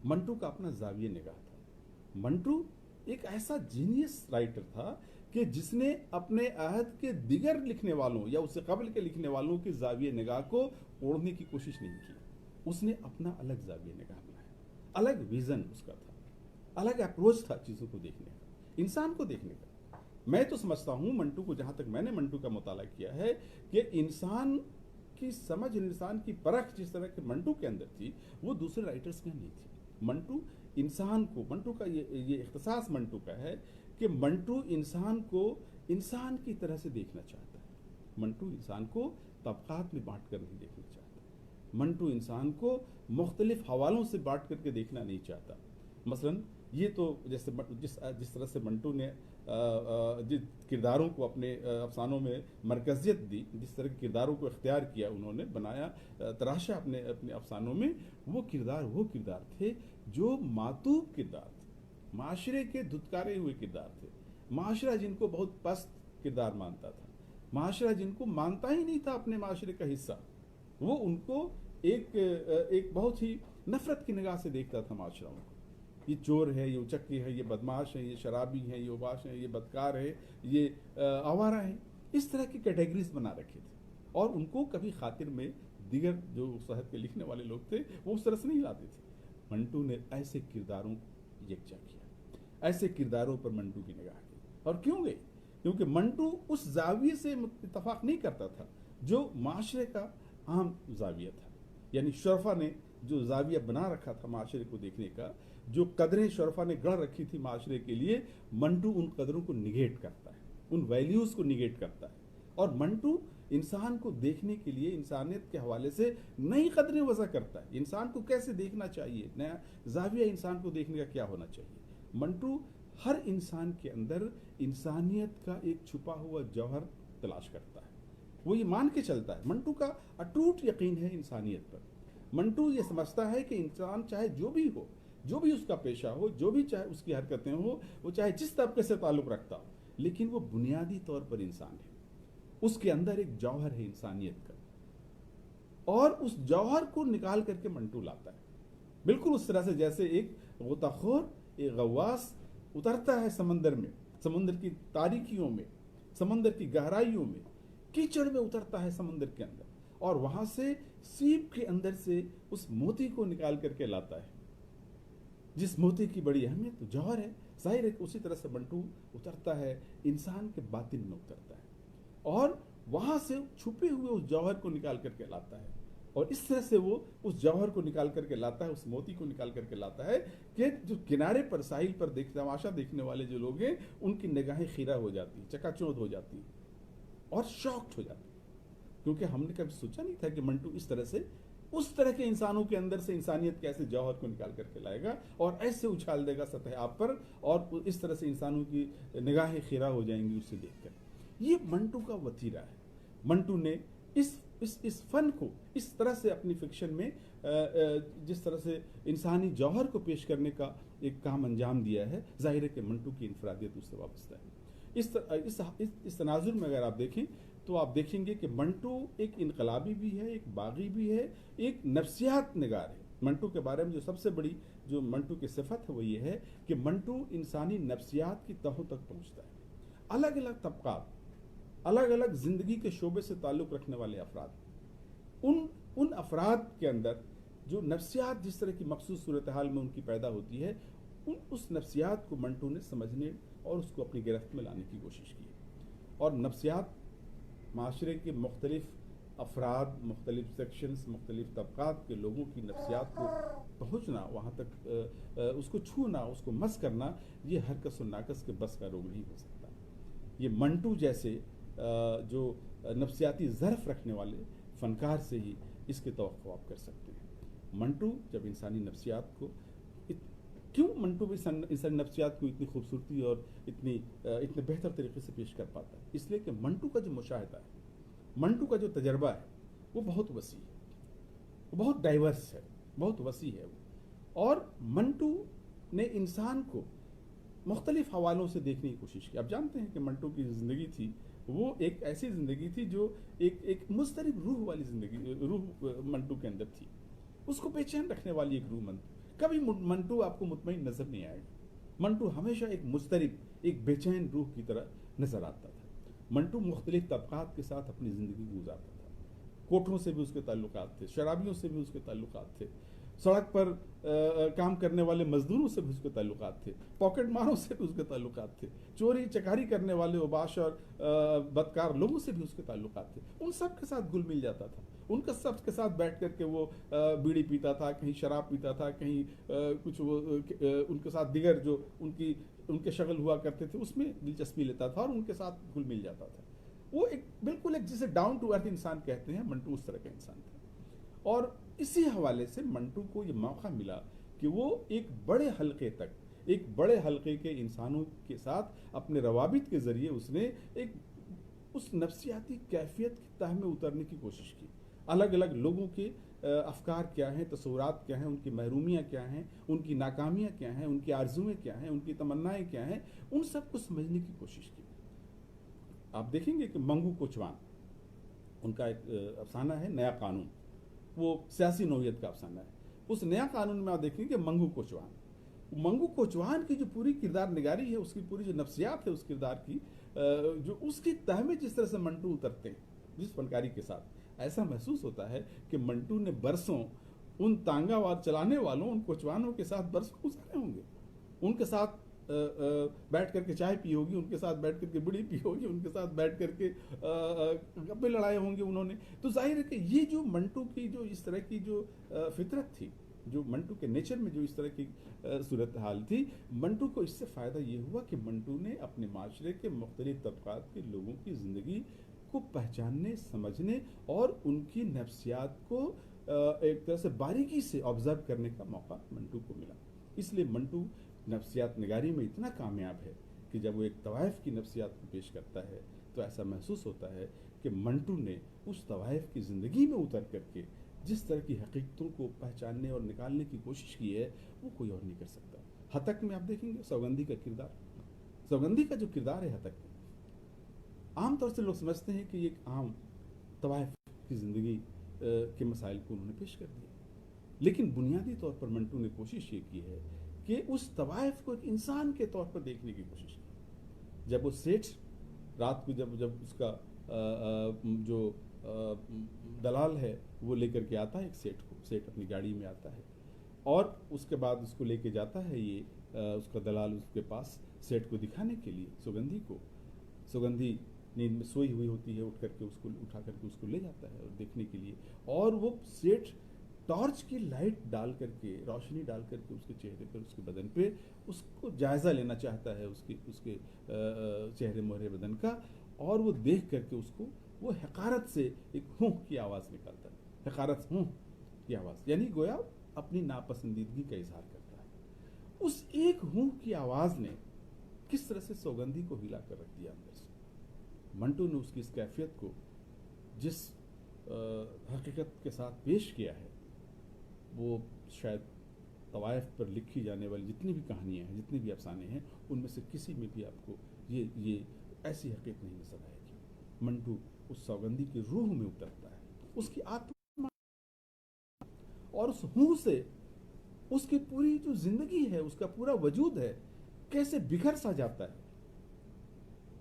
मंटू का अपना जाविये निगाह था। मंटू एक ऐसा जीनियस राइटर था कि जिसने अपने अहद के दिगर लिखने वालों या उससे कबल के लिखने वालों की जाविये निगाह को ओढ़ने की कोशिश नहीं की। उसने अपना अलग जाविये निगाह बनाया, अलग विजन उसका था, अलग अप्रोच था चीज़ों को देखने का, इंसान को देखने का। मैं तो समझता हूँ मंटू को, जहाँ तक मैंने मंटू का मुताला किया है, कि इंसान की समझ, इंसान की परख जिस तरह के मंटू के अंदर थी वो दूसरे राइटर्स के नहीं थी। मंटू इंसान को, मंटू का ये इख्तिसास मंटू का है कि मंटू इंसान को इंसान की तरह से देखना चाहता है। मंटू इंसान को तबकात में बांट कर नहीं देखना चाहता। मंटू इंसान को मुख्तलिफ हवालों से बांट करके देखना नहीं चाहता। मसलन ये तो जैसे जिस तरह से मंटू ने जिस किरदारों को अपने अफसानों में मरकजियत दी, जिस तरह के किरदारों को इख्तियार किया, उन्होंने बनाया, तराशा अपने अफसानों में, वो किरदार थे जो मातूब किरदार थे, माशरे के धुतकारे हुए किरदार थे। माशरा जिनको बहुत पस्त किरदार मानता था, माशरा जिनको मानता ही नहीं था अपने माशरे का हिस्सा, वो उनको एक बहुत ही नफरत की निगाह से देखता था माशरा उनको। ये चोर है, ये उचक्की है, ये बदमाश है, ये शराबी है, ये उबाश है, ये बदकार है, ये आवारा है, इस तरह की कैटेगरीज बना रखे थे। और उनको कभी खातिर में दिगर जो शहर के लिखने वाले लोग थे वो उस तरह से नहीं लाते थे। मंटू ने ऐसे किरदारों को यकजा किया, ऐसे किरदारों पर मंटू की निगाह गई। और क्यों गई? क्योंकि मंटू उस जाविये से इत्तफाक नहीं करता था जो माशरे का आम जाविया था। यानी शरफा ने जो जाविया बना रखा था माशरे को देखने का, जो कदरें शरफा ने गढ़ रखी थी माशरे के लिए, मंटू उन कदरों को निगेट करता है, उन वैल्यूज़ को निगेट करता है। और मंटू इंसान को देखने के लिए इंसानियत के हवाले से नई कदरें वज़ा करता है। इंसान को कैसे देखना चाहिए, नया जाविया इंसान को देखने का क्या होना चाहिए। मंटू हर इंसान के अंदर इंसानियत का एक छुपा हुआ जौहर तलाश करता है। वो ये मान के चलता है, मंटू का अटूट यकीन है इंसानियत पर। मंटू ये समझता है कि इंसान चाहे जो भी हो, जो भी उसका पेशा हो, जो भी चाहे उसकी हरकतें हो, वो चाहे जिस तबके से ताल्लुक़ रखता हो, लेकिन वो बुनियादी तौर पर इंसान है। उसके अंदर एक जौहर है इंसानियत का, और उस जौहर को निकाल करके मंटू लाता है। बिल्कुल उस तरह से जैसे एक गोताखोर, एक गवास उतरता है समंदर में, समंदर की तारीकियों में, समंदर की गहराइयों में, कीचड़ में उतरता है समंदर के अंदर, और वहां से सीप के अंदर से उस मोती को निकाल करके लाता है, जिस मोती की बड़ी अहमियत तो जौहर है। जाहिर है कि उसी तरह से मंटू उतरता है, इंसान के बातिन में उतरता है और वहां से छुपे हुए उस जौहर को निकाल करके लाता है। और इस तरह से वो उस जौहर को निकाल करके लाता है, उस मोती को निकाल करके लाता है कि जो किनारे पर साहिल पर तमाशा देखने वाले जो लोग हैं उनकी निगाहें खीरा हो जाती हैं, चकाचौंध हो जाती हैं और शॉक्ड हो जाती हैं, क्योंकि हमने कभी सोचा नहीं था कि मंटू इस तरह से उस तरह के इंसानों के अंदर से इंसानियत कैसे जौहर को निकाल करके लाएगा और ऐसे उछाल देगा सतह आप पर, और इस तरह से इंसानों की निगाहें खीरा हो जाएंगी उससे देखकर। ये मंटू का वतीरा है। मंटू ने इस फन को इस तरह से अपनी फिक्शन में जिस तरह से इंसानी जौहर को पेश करने का एक काम अंजाम दिया है, जाहिर है कि मंटू की इनफरादियत उससे वाबस्ता है। इस तनाजुर में अगर आप देखें तो आप देखेंगे कि मंटू एक इनकलाबी भी है, एक बागी भी है, एक नफ्सियात निगार है। मंटू के बारे में जो सबसे बड़ी जो मंटू की सिफत है वो ये है कि मंटू इंसानी नफ्सियात की तहों तक पहुंचता है। अलग अलग तबकात, अलग अलग जिंदगी के शोबे से ताल्लुक़ रखने वाले अफराद, उन अफराद के अंदर जो नफ्सियात जिस तरह की मखसूस सूरत हाल में उनकी पैदा होती है, उस नफ्सियात को मंटू ने समझने और उसको अपनी गिरफ्त में लाने की कोशिश की। और नफ्सियात माशरे के मुख्तलिफ अफराद, मुख्तलिफ सेक्शंस, मुख्तलिफ तबकात के लोगों की नफ्सियात को पहुँचना, वहाँ तक उसको छूना, उसको मस करना, ये हर कस और नाकस के बस का रोग नहीं हो सकता। ये मंटू जैसे जो नफ्सियाती ज़र्फ़ रखने वाले फ़नकार से ही इसके तवक्को आप कर सकते हैं। मंटू जब इंसानी नफ्सियात को क्यों मंटू भी इंसानी नफ्सियात को इतनी खूबसूरती और इतने बेहतर तरीके से पेश कर पाता है, इसलिए कि मंटू का जो मुशाहिदा है, मंटू का जो तजर्बा है वो बहुत वसी है, वो बहुत डाइवर्स है, बहुत वसी है वो। और मंटू ने इंसान को मुख्तलिफ हवालों से देखने की कोशिश की। आप जानते हैं कि मंटू की ज़िंदगी थी वो एक ऐसी ज़िंदगी थी जो एक मुस्तरिब रूह वाली ज़िंदगी, रूह मंटू के अंदर थी, उसको बेचैन रखने वाली एक रूह मंटू। कभी मंटू आपको मुतमईन नजर नहीं आएगा। मंटू हमेशा एक मुस्तरिब, एक बेचैन रूह की तरह नजर आता था। मंटू मुख्तलिफ तबकात के साथ अपनी ज़िंदगी गुजारता था। कोठों से भी उसके ताल्लुकात थे, शराबियों से भी उसके ताल्लुकात थे, सड़क पर काम करने वाले मजदूरों से भी उसके ताल्लुकात थे, पॉकेट मारों से भी उसके ताल्लुकात थे, चोरी चकारी करने वाले उबाश और बदकार लोगों से भी उसके ताल्लुकात थे। उन सब के साथ घुल मिल जाता था, उनका सब के साथ बैठ करके वो बीड़ी पीता था, कहीं शराब पीता था, कहीं कुछ वो उनके साथ दिगर जो उनके शगल हुआ करते थे उसमें दिलचस्पी लेता था और उनके साथ घुल मिल जाता था। वो एक बिल्कुल एक जिसे डाउन टू अर्थ इंसान कहते हैं, मंटू उस तरह का इंसान था। और इसी हवाले से मंटू को ये मौका मिला कि वो एक बड़े हल्के के इंसानों के साथ अपने रवाबित के ज़रिए उसने एक उस नफ्सियाती कैफियत की तह में उतरने की कोशिश की। अलग अलग लोगों के अफकार क्या हैं, तसव्वुरात क्या हैं, उनकी महरूमियाँ क्या हैं, उनकी नाकामियाँ क्या हैं, उनकी आरजुएँ क्या हैं, उनकी तमन्नाएँ क्या हैं, उन सब को समझने की कोशिश की। आप देखेंगे कि मंगू कोचवान, उनका एक अफसाना है नया कानून, वो सियासी नौयत का अफसाना है। उस नया कानून में आप देखेंगे मंगू कोचवान की जो पूरी किरदार निगारी है, उसकी पूरी जो नफ्सियात है उस किरदार की, जो उसकी तह में जिस तरह से मंटू उतरते हैं जिस फनकारी के साथ, ऐसा महसूस होता है कि मंटू ने बरसों उन तांगावाद चलाने वालों, उन कोचवानों के साथ बरसों गुजारे होंगे। उनके साथ बैठ करके चाय पी होगी, उनके साथ बैठ करके बीड़ी पी होगी, उनके साथ बैठ करके गप्पे लड़ाए होंगे उन्होंने। तो जाहिर है कि ये जो मंटू की जो इस तरह की जो फितरत थी, जो मंटू के नेचर में जो इस तरह की सूरत हाल थी, मंटू को इससे फ़ायदा ये हुआ कि मंटू ने अपने माशरे के मुख्तलिफ तबकात के लोगों की ज़िंदगी को पहचानने, समझने और उनकी नफ्सियात को एक तरह से बारीकी से ऑब्ज़र्व करने का मौका मंटू को मिला। इसलिए मंटू नफ्सियात निगारी में इतना कामयाब है कि जब वो एक तवाइफ की नफ्सियात को पेश करता है तो ऐसा महसूस होता है कि मंटू ने उस तवाइफ की ज़िंदगी में उतर करके जिस तरह की हकीकतों को पहचानने और निकालने की कोशिश की है वो कोई और नहीं कर सकता। हतक में आप देखेंगे सौगंधी का किरदार, सौगंधी का जो किरदार है हतक में, आमतौर से लोग समझते हैं कि एक आम तवाइफ की ज़िंदगी के मसाइल को उन्होंने पेश कर दिया, लेकिन बुनियादी तौर पर मंटू ने कोशिश ये की है कि उस तवाइफ को एक इंसान के तौर पर देखने की कोशिश की। जब वो सेठ रात को जब उसका जो दलाल है वो लेकर के आता है एक सेठ को, सेठ अपनी गाड़ी में आता है और उसके बाद उसको लेके जाता है ये उसका दलाल उसके पास सेठ को दिखाने के लिए सुगंधी को। सुगंधी नींद में सोई हुई होती है, उठ करके उसको उठा करके उसको ले जाता है और देखने के लिए, और वो सेठ टॉर्च की लाइट डाल करके, रोशनी डाल करके उसके चेहरे पर, उसके बदन पे उसको जायज़ा लेना चाहता है उसके उसके चेहरे मोहरे बदन का, और वो देख करके उसको वो हकारत से एक हूँ की आवाज़ निकालता है, हकारत हूँ की आवाज़, यानी गोया अपनी नापसंदीदगी का इजहार करता है। उस एक हूँ की आवाज़ ने किस तरह से सौगंधी को हिला कर रख दिया अंदर से। मंटू ने उसकी इस कैफियत को जिस हकीकत के साथ पेश किया है, वो शायद तवाइफ पर लिखी जाने वाली जितनी भी कहानियाँ हैं, जितने भी अफसाने हैं, उनमें से किसी में भी आपको ये ऐसी हकीकत नहीं नजर आएगी। मंटू उस सौगंधी की रूह में उतरता है, उसकी आत्मा, और उस रूह से उसकी पूरी जो जिंदगी है, उसका पूरा वजूद है, कैसे बिखर सा जाता है।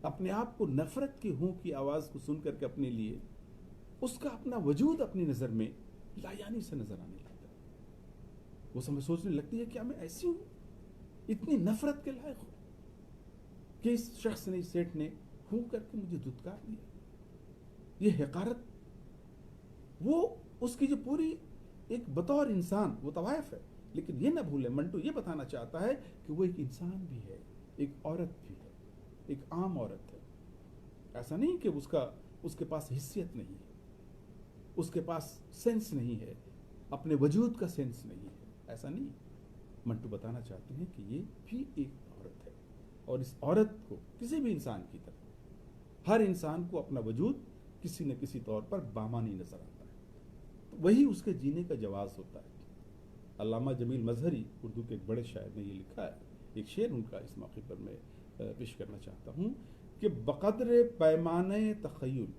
अपने आप को नफरत की हूं की आवाज को सुनकर के अपने लिए उसका अपना वजूद अपनी नजर में लायानी से नजर आने लगता है। वो समय सोचने लगती है क्या मैं ऐसी हूं, इतनी नफरत के लायक हूं कि इस शख्स ने, इस सेठ ने हूं करके मुझे धुतकार दिया। ये हकारत, वो उसकी जो पूरी एक बतौर इंसान वो तवायफ है, लेकिन ये ना भूले, मंटू ये बताना चाहता है कि वो एक इंसान भी है, एक औरत भी है, एक आम औरत है। ऐसा नहीं कि उसके पास हिस्सियत नहीं है, उसके पास सेंस नहीं है, अपने वजूद का सेंस नहीं है, ऐसा नहीं। मंटू बताना चाहते हैं कि ये भी एक औरत है, और इस औरत को किसी भी इंसान की तरह, हर इंसान को अपना वजूद किसी न किसी तौर पर बामानी नजर आता है, तो वही उसके जीने का जवाब होता है। अल्लामा जमील मजहरी, उर्दू के एक बड़े शायर ने ये लिखा है, एक शेर उनका इस मौके पर मैं पेश करना चाहता हूँ कि बक़द्र पैमाने तख़य्युल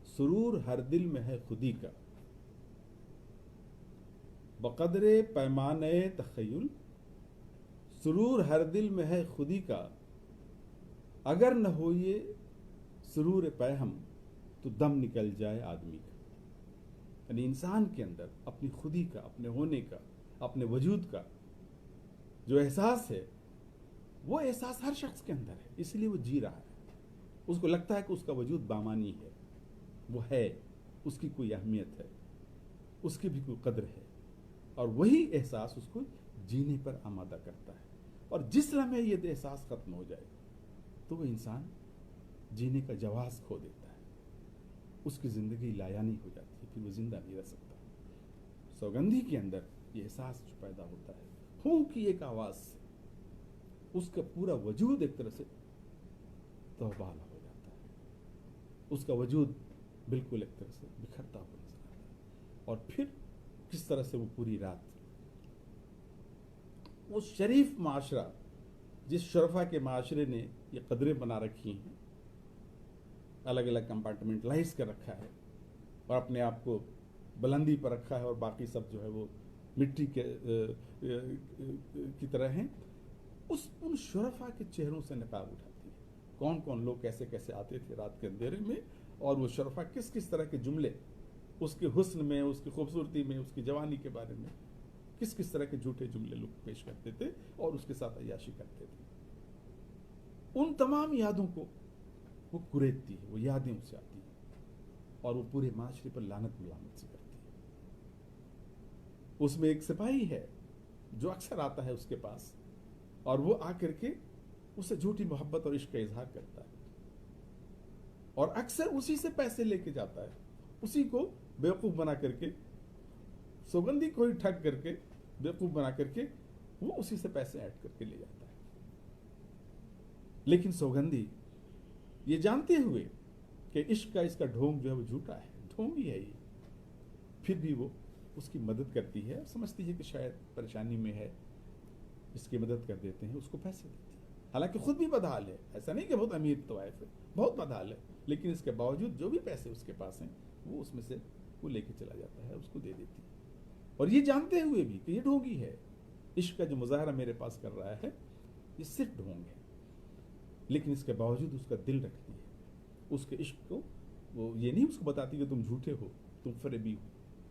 सुरूर हर दिल में है खुदी का, बक़द्र पैमाने तख़य्युल सुरूर हर दिल में है खुदी का, अगर न हो ये सुरूर पैहम तो दम निकल जाए आदमी का। यानी इंसान के अंदर अपनी खुदी का, अपने होने का, अपने वजूद का जो एहसास है, वो एहसास हर शख्स के अंदर है, इसलिए वो जी रहा है। उसको लगता है कि उसका वजूद बामानी है, वो है, उसकी कोई अहमियत है, उसकी भी कोई कद्र है, और वही एहसास उसको जीने पर आमादा करता है। और जिस लम्हे ये एहसास खत्म हो जाए तो वो इंसान जीने का जवाब खो देता है, उसकी जिंदगी लायानी हो जाती है, फिर वो जिंदा नहीं रह सकता। सौगंधी के अंदर ये एहसास जो पैदा होता है, हूं की एक आवाज से उसका पूरा वजूद एक तरह से तौबाला हो जाता है, उसका वजूद बिल्कुल एक तरह से बिखरता हुआ नजर आता है। और फिर किस तरह से वो पूरी रात वो शरीफ माशरा, जिस शरफा के माशरे ने ये कदरें बना रखी हैं, अलग अलग कंपार्टमेंटलाइज कर रखा है और अपने आप को बुलंदी पर रखा है, और बाकी सब जो है वो मिट्टी के की तरह हैं, उन शरफा के चेहरों से नकाब उठाती है। कौन कौन लोग कैसे कैसे आते थे रात के अंधेरे में, और वो शरफा किस किस तरह के जुमले उसके हुस्न में, उसकी खूबसूरती में, उसकी जवानी के बारे में किस किस तरह के झूठे जुमले लोग पेश करते थे और उसके साथ अय्याशी करते थे। उन तमाम यादों को वो कुरेदती है, वो यादें उसे आती हैं, और वो पूरे माशरे पर लानत मलामत से करती है। उसमें एक सिपाही है जो अक्सर आता है उसके पास, और वो आकर के उसे झूठी मोहब्बत और इश्क का इजहार करता है, और अक्सर उसी से पैसे लेके जाता है, उसी को बेवकूफ बना करके, सौगंधी को ही ठग करके, बेवकूफ बना करके वो उसी से पैसे ऐड करके ले जाता है। लेकिन सौगंधी ये जानते हुए कि इश्क का इसका ढोंग जो है वो झूठा है, ढोंग ही है ये, फिर भी वो उसकी मदद करती है, समझती है कि शायद परेशानी में है, इसकी मदद कर देते हैं, उसको पैसे देती है। हालांकि खुद भी बदहाल है, ऐसा नहीं कि बहुत अमीर तवाइफ है, बहुत बदहाल है, लेकिन इसके बावजूद जो भी पैसे उसके पास हैं वो उसमें से वो लेके चला जाता है, उसको दे देती है। और ये जानते हुए भी कि ये ढोंगी है, इश्क का जो मुजाहरा मेरे पास कर रहा है ये सिर्फ ढोंग है, लेकिन इसके बावजूद उसका दिल रखती है, उसके इश्क को वो ये नहीं उसको बताती कि तुम झूठे हो, तुम फरेबी हो,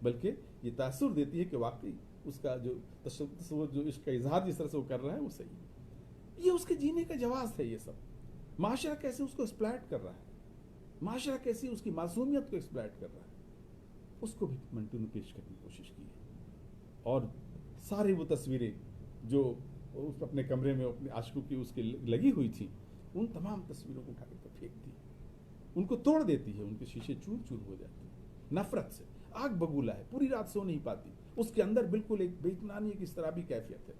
बल्कि ये तासुर देती है कि वाकई उसका जो तसव्वुर, जो इसका इजहार जिस तरह से वो कर रहा है वो सही है। ये उसके जीने का जवाब है। ये सब माशरा कैसे उसको एक्सप्लॉइट कर रहा है, माशरा कैसे उसकी मासूमियत को एक्सप्लॉइट कर रहा है, उसको भी मंटू ने पेश करने की कोशिश की है। और सारी वो तस्वीरें जो उस अपने कमरे में अपने आशिकों की उसके लगी हुई थी, उन तमाम तस्वीरों को उठाकर फेंक दी, उनको तोड़ देती है, उनके शीशे चूर चूर हो जाते हैं। नफरत से आग बबूला है, पूरी रात सो नहीं पाती, उसके अंदर बिल्कुल एक बेइत्मीनानी की इस तरह भी कैफियत है,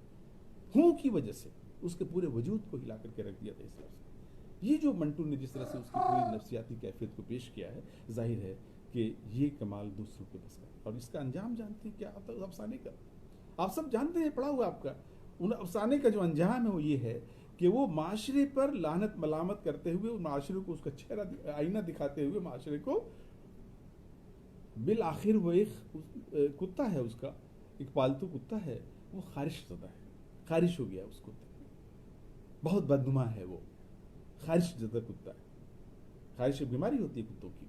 हूं की वजह से उसके पूरे वजूद को हिला करके रख दिया था इस तरह से। ये जो मंटू ने जिस तरह से उसकी पूरी नफ्सियाती कैफियत को पेश किया है, जाहिर है कि ये कमाल दूसरों के बस का। और इसका अंजाम जानते हैं क्या आता है उस अफसाने का, आप सब जानते हैं, पढ़ा हुआ आपका। उन अफसाने का जो अंजाम है वो ये है कि वो माशरे पर लानत मलामत करते हुए, उन माशरे को उसका चेहरा आईना दिखाते हुए माशरे को, बिल आखिर वो एक कुत्ता है, उसका एक पालतू कुत्ता है, वो खारिश ज़दा है, खारिश हो गया उस कुत्ते, बहुत बदनुमा है वो, खारिश ज़दा कुत्ता है। खारिश एक बीमारी होती है कुत्तों की,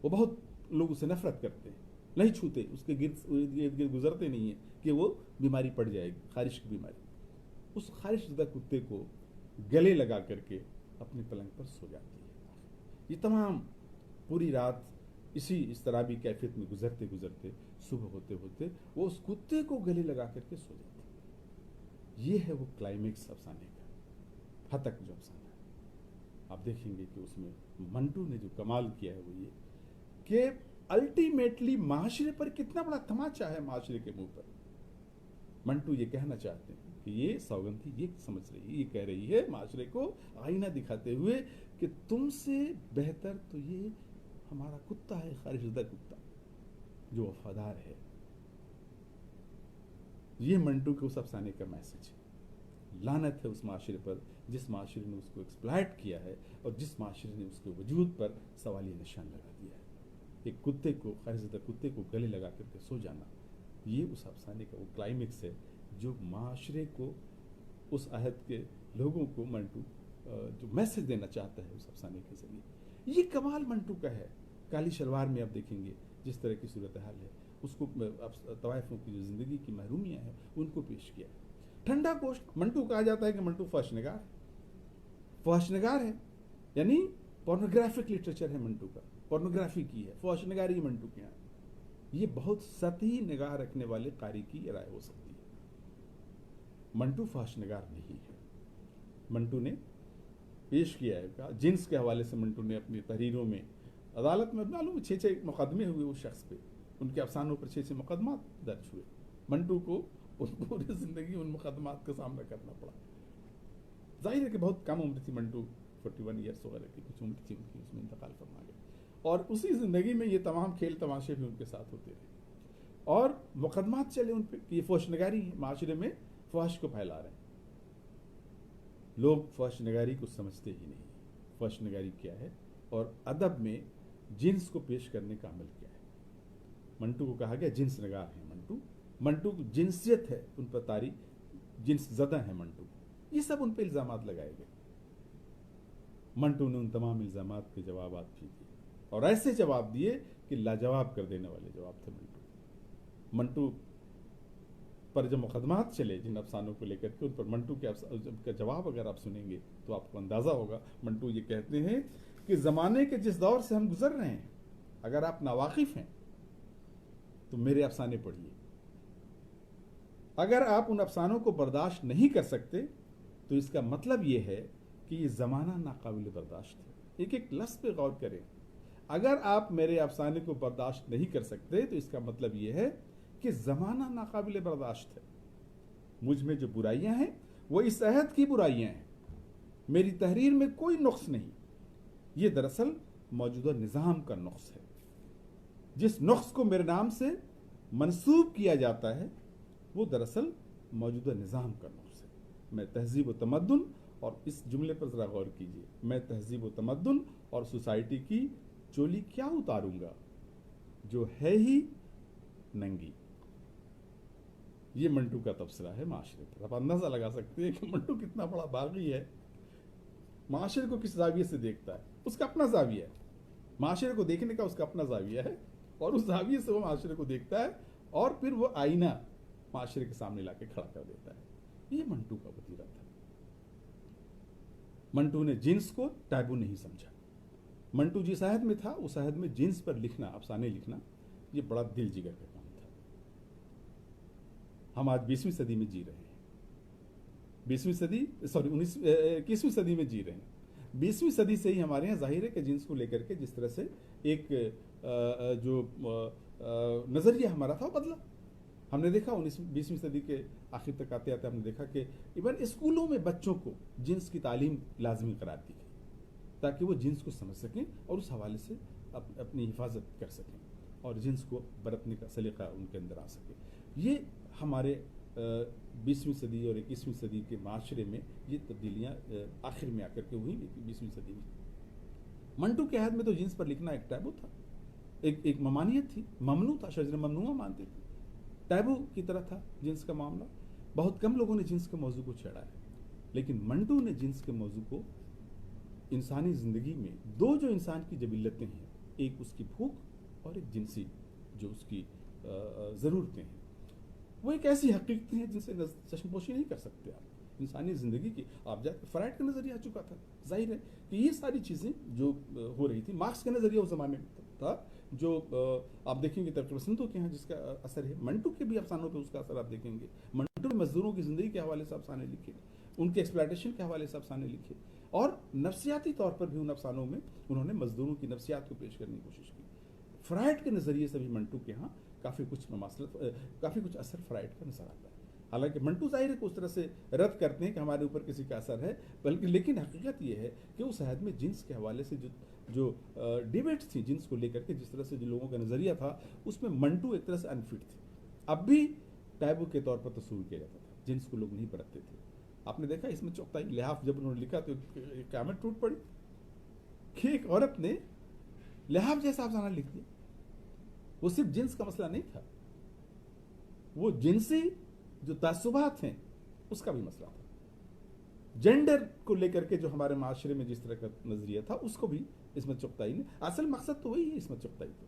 वो बहुत लोग उससे नफरत करते हैं, नहीं छूते, उसके गिर्द गिर्द गुजरते नहीं है कि वो बीमारी पड़ जाएगी, खारिश की बीमारी। उस खारिश ज़दा कुत्ते को गले लगा करके अपने पलंग पर सो जाती है। ये तमाम पूरी रात इस तरह भी कैफियत में गुजरते गुजरते सुबह होते होते वो उस कुत्ते को गले लगा करके सो जाती है। ये है वो क्लाइमेक्स अफसाने का, हतक जो अफसाना है। आप देखेंगे कि उसमें मंटू ने जो कमाल किया है वो ये कि अल्टीमेटली माशरे पर कितना बड़ा तमाचा है, माशरे के मुंह पर। मंटू ये कहना चाहते हैं कि ये सौगंधी ये समझ रही है, ये कह रही है माशरे को आईना दिखाते हुए कि तुमसे बेहतर तो ये हमारा कुत्ता है, खारिशदा कुत्ता जो वफादार है। ये मंटू के उस अफसाने का मैसेज है। लानत है उस माशरे पर जिस माशरे ने उसको एक्सप्लॉइट किया है और जिस माशरे ने उसके वजूद पर सवालिया निशान लगा दिया है। एक कुत्ते को, खारिशदा कुत्ते को गले लगा करके सो जाना, ये उस अफसाने का वो क्लाइमेक्स है जो माशरे को, उस अहद के लोगों को मंटू जो मैसेज देना चाहता है उस अफसाने के जरिए। ये कमाल मंटू का है। काली शलवार में आप देखेंगे जिस तरह की सूरत हाल है, उसको तवाइफों की जो ज़िंदगी की महरूमियाँ हैं उनको पेश किया है। ठंडा गोश्त, मंटू कहा जाता है कि मंटू फहशनगार, फहशनगार है, यानी पोर्नोग्राफिक लिटरेचर है मंटू का, पोर्नोग्राफी की है, फहशनगारी मंटू के यहाँ। ये बहुत सतही निगाह रखने वाले कारी की राय हो सकती है। मंटू फहशनगार नहीं है। मंटू ने पेश किया है, जिन्स के हवाले से मंटू ने अपनी तहरीरों में, अदालत में मालूम 6 मुकदमे हुए उस शख्स पे, उनके अफसानों पर 6 मुकदमा दर्ज हुए। मंटू को पूरी जिंदगी उन मुकदमात का सामना करना पड़ा। जाहिर है कि बहुत कम उम्र थी मंटू, 41 ईयर्स वगैरह की कुछ उम्र थी उनकी, उसमें इंतकाल फरमा गए। और उसी जिंदगी में ये तमाम खेल तमाशे भी उनके साथ होते रहे और मुकदमात चले उन पर कि ये फहशनगारी माशरे में फहश को फैला रहे हैं। लोग फहशनगारी को समझते ही नहीं, फहशनगारी क्या है और अदब में जिन्स को पेश करने का अमल क्या है। मंटू को कहा गया जिन्स नगार है मंटू की जिनसियत है उन पर तारी, जिन्स ज़दा है मंटू, ये सब उन पर इल्ज़ामात लगाए गए। मंटू ने उन तमाम इल्ज़ामात के जवाब भी दिए और ऐसे जवाब दिए कि लाजवाब कर देने वाले जवाब थे। मंटू पर जब मुकदमात चले जिन अफसानों को लेकर के, उन पर मंटू के जवाब अगर आप सुनेंगे तो आपको अंदाज़ा होगा। मंटू ये कहते हैं कि ज़माने के जिस दौर से हम गुजर रहे हैं, अगर आप नावाकिफ़ हैं तो मेरे अफसाने पढ़िए। अगर आप उन अफसानों को बर्दाश्त नहीं कर सकते तो इसका मतलब ये है कि ये ज़माना नाकाबिल बर्दाश्त है। एक एक लफ्ज़ पे गौर करें। अगर आप मेरे अफसाने को बर्दाश्त नहीं कर सकते तो इसका मतलब ये है कि ज़माना नाकाबिल बर्दाश्त है। मुझ में जो बुराइयां हैं वो इस अहद की बुराइयां हैं, मेरी तहरीर में कोई नुक्स नहीं। ये दरअसल मौजूदा निज़ाम का नुक्स है। जिस नुक्स को मेरे नाम से मंसूब किया जाता है वो दरअसल मौजूदा निज़ाम का नुक्स है। मैं तहजीब व तमद्दुन, और इस जुमले पर ज़रा गौर कीजिए, मैं तहजीब व तमद्दुन और सोसाइटी की चोली क्या उतारूंगा जो है ही नंगी। ये मंटू का तबसरा है माशरे पर। आप अंदाजा लगा सकते हैं कि मंटू कितना बड़ा बागी है, माशरे को किस जाविये से देखता है, उसका अपना जाविया है। माशरे को देखने का उसका अपना जाविया है और उस जाविये से वो माशरे को देखता है और फिर वो आईना माशरे के सामने लाके खड़ा कर देता है। ये मंटू का वतीरा था। मंटू ने जिन्स को टैबू नहीं समझा। मंटू जिस अहद में था उस अहद में जिन्स पर लिखना, अफसाने लिखना, ये बड़ा दिल जिगर का काम था। हम आज 20वीं सदी में जी रहे हैं, 20वीं सदी सॉरी 21वीं सदी में जी रहे हैं। 20वीं सदी से ही हमारे यहाँ जाहिर है कि जिन्स को लेकर के जिस तरह से एक जो नज़रिया हमारा था वो बदला। हमने देखा 20वीं सदी के आखिर तक आते आते हमने देखा कि इवन स्कूलों में बच्चों को जिन्स की तालीम लाजमी करार दी गई ताकि वो जिन्स को समझ सकें और उस हवाले से अपनी हिफाजत कर सकें और जिन्स को बरतने का सलीका उनके अंदर आ सके। ये हमारे 20वीं सदी और 21वीं सदी के माशरे में ये तब्दीलियाँ आखिर में आकर के हुई 20वीं सदी में। मंटू के अहद में तो जिन्स पर लिखना एक टैबू था, एक ममानियत थी, ममनू था, शजर ममनुआ मानते थे, टैबू की तरह था जिन्स का मामला। बहुत कम लोगों ने जिन्स के मौजू को छेड़ा है, लेकिन मंटू ने जिन्स के मौजू को इंसानी ज़िंदगी में दो जो इंसान की जबिलतें हैं, एक उसकी भूख और एक जिनसी जो उसकी ज़रूरतें हैं, वो एक ऐसी हकीकतें हैं जिनसे चश्मपोशी नहीं कर सकते आप। इंसानी ज़िंदगी की आप जाके फ्राइड का नज़रिया आ चुका था। जाहिर है कि ये सारी चीज़ें जो हो रही थी, मार्क्स का नज़रिया उस ज़माने में था, जो आप देखेंगे तरक्की पसंदों के यहाँ जिसका असर है, मंटू के भी अफसानों पे उसका असर आप देखेंगे। मंटू ने मजदूरों की ज़िंदगी के हवाले से अफसाने लिखे, उनके एक्सप्लॉयटेशन के हवाले से अफसाने लिखे और नफ्सियाती तौर पर भी उन अफसानों में उन्होंने मजदूरों की नफ्सियात को पेश करने की कोशिश की। फ्राइड के नज़रिए से भी मंटू के यहाँ काफ़ी कुछ असर फ्राइड का नजर आता है। हालांकि मंटू जाहिर है कि उस तरह से रद्द करते हैं कि हमारे ऊपर किसी का असर है, बल्कि लेकिन हकीकत यह है कि उस अहद में जिन्स के हवाले से जो डिबेट्स थी जिन्स को लेकर के, जिस तरह से जो लोगों का नज़रिया था, उसमें मंटू एक तरह से अनफिट थे। अब भी टैबू के तौर पर तस्वीर किया जाता था, जिन्स को लोग नहीं बरतते थे। आपने देखा इसमें चौथाई लिहाफ जब उन्होंने लिखा तो क़यामत टूट पड़ी कि एक औरत ने लिहाफ जैसा अफसाना लिख दिया। वो सिर्फ जिन्स का मसला नहीं था, वो जिनसी जो तासुबात हैं उसका भी मसला था। जेंडर को लेकर के जो हमारे माशरे में जिस तरह का नजरिया था उसको भी इसमें चुगताई ने, असल मकसद तो वही है इसमें चुगताई। तो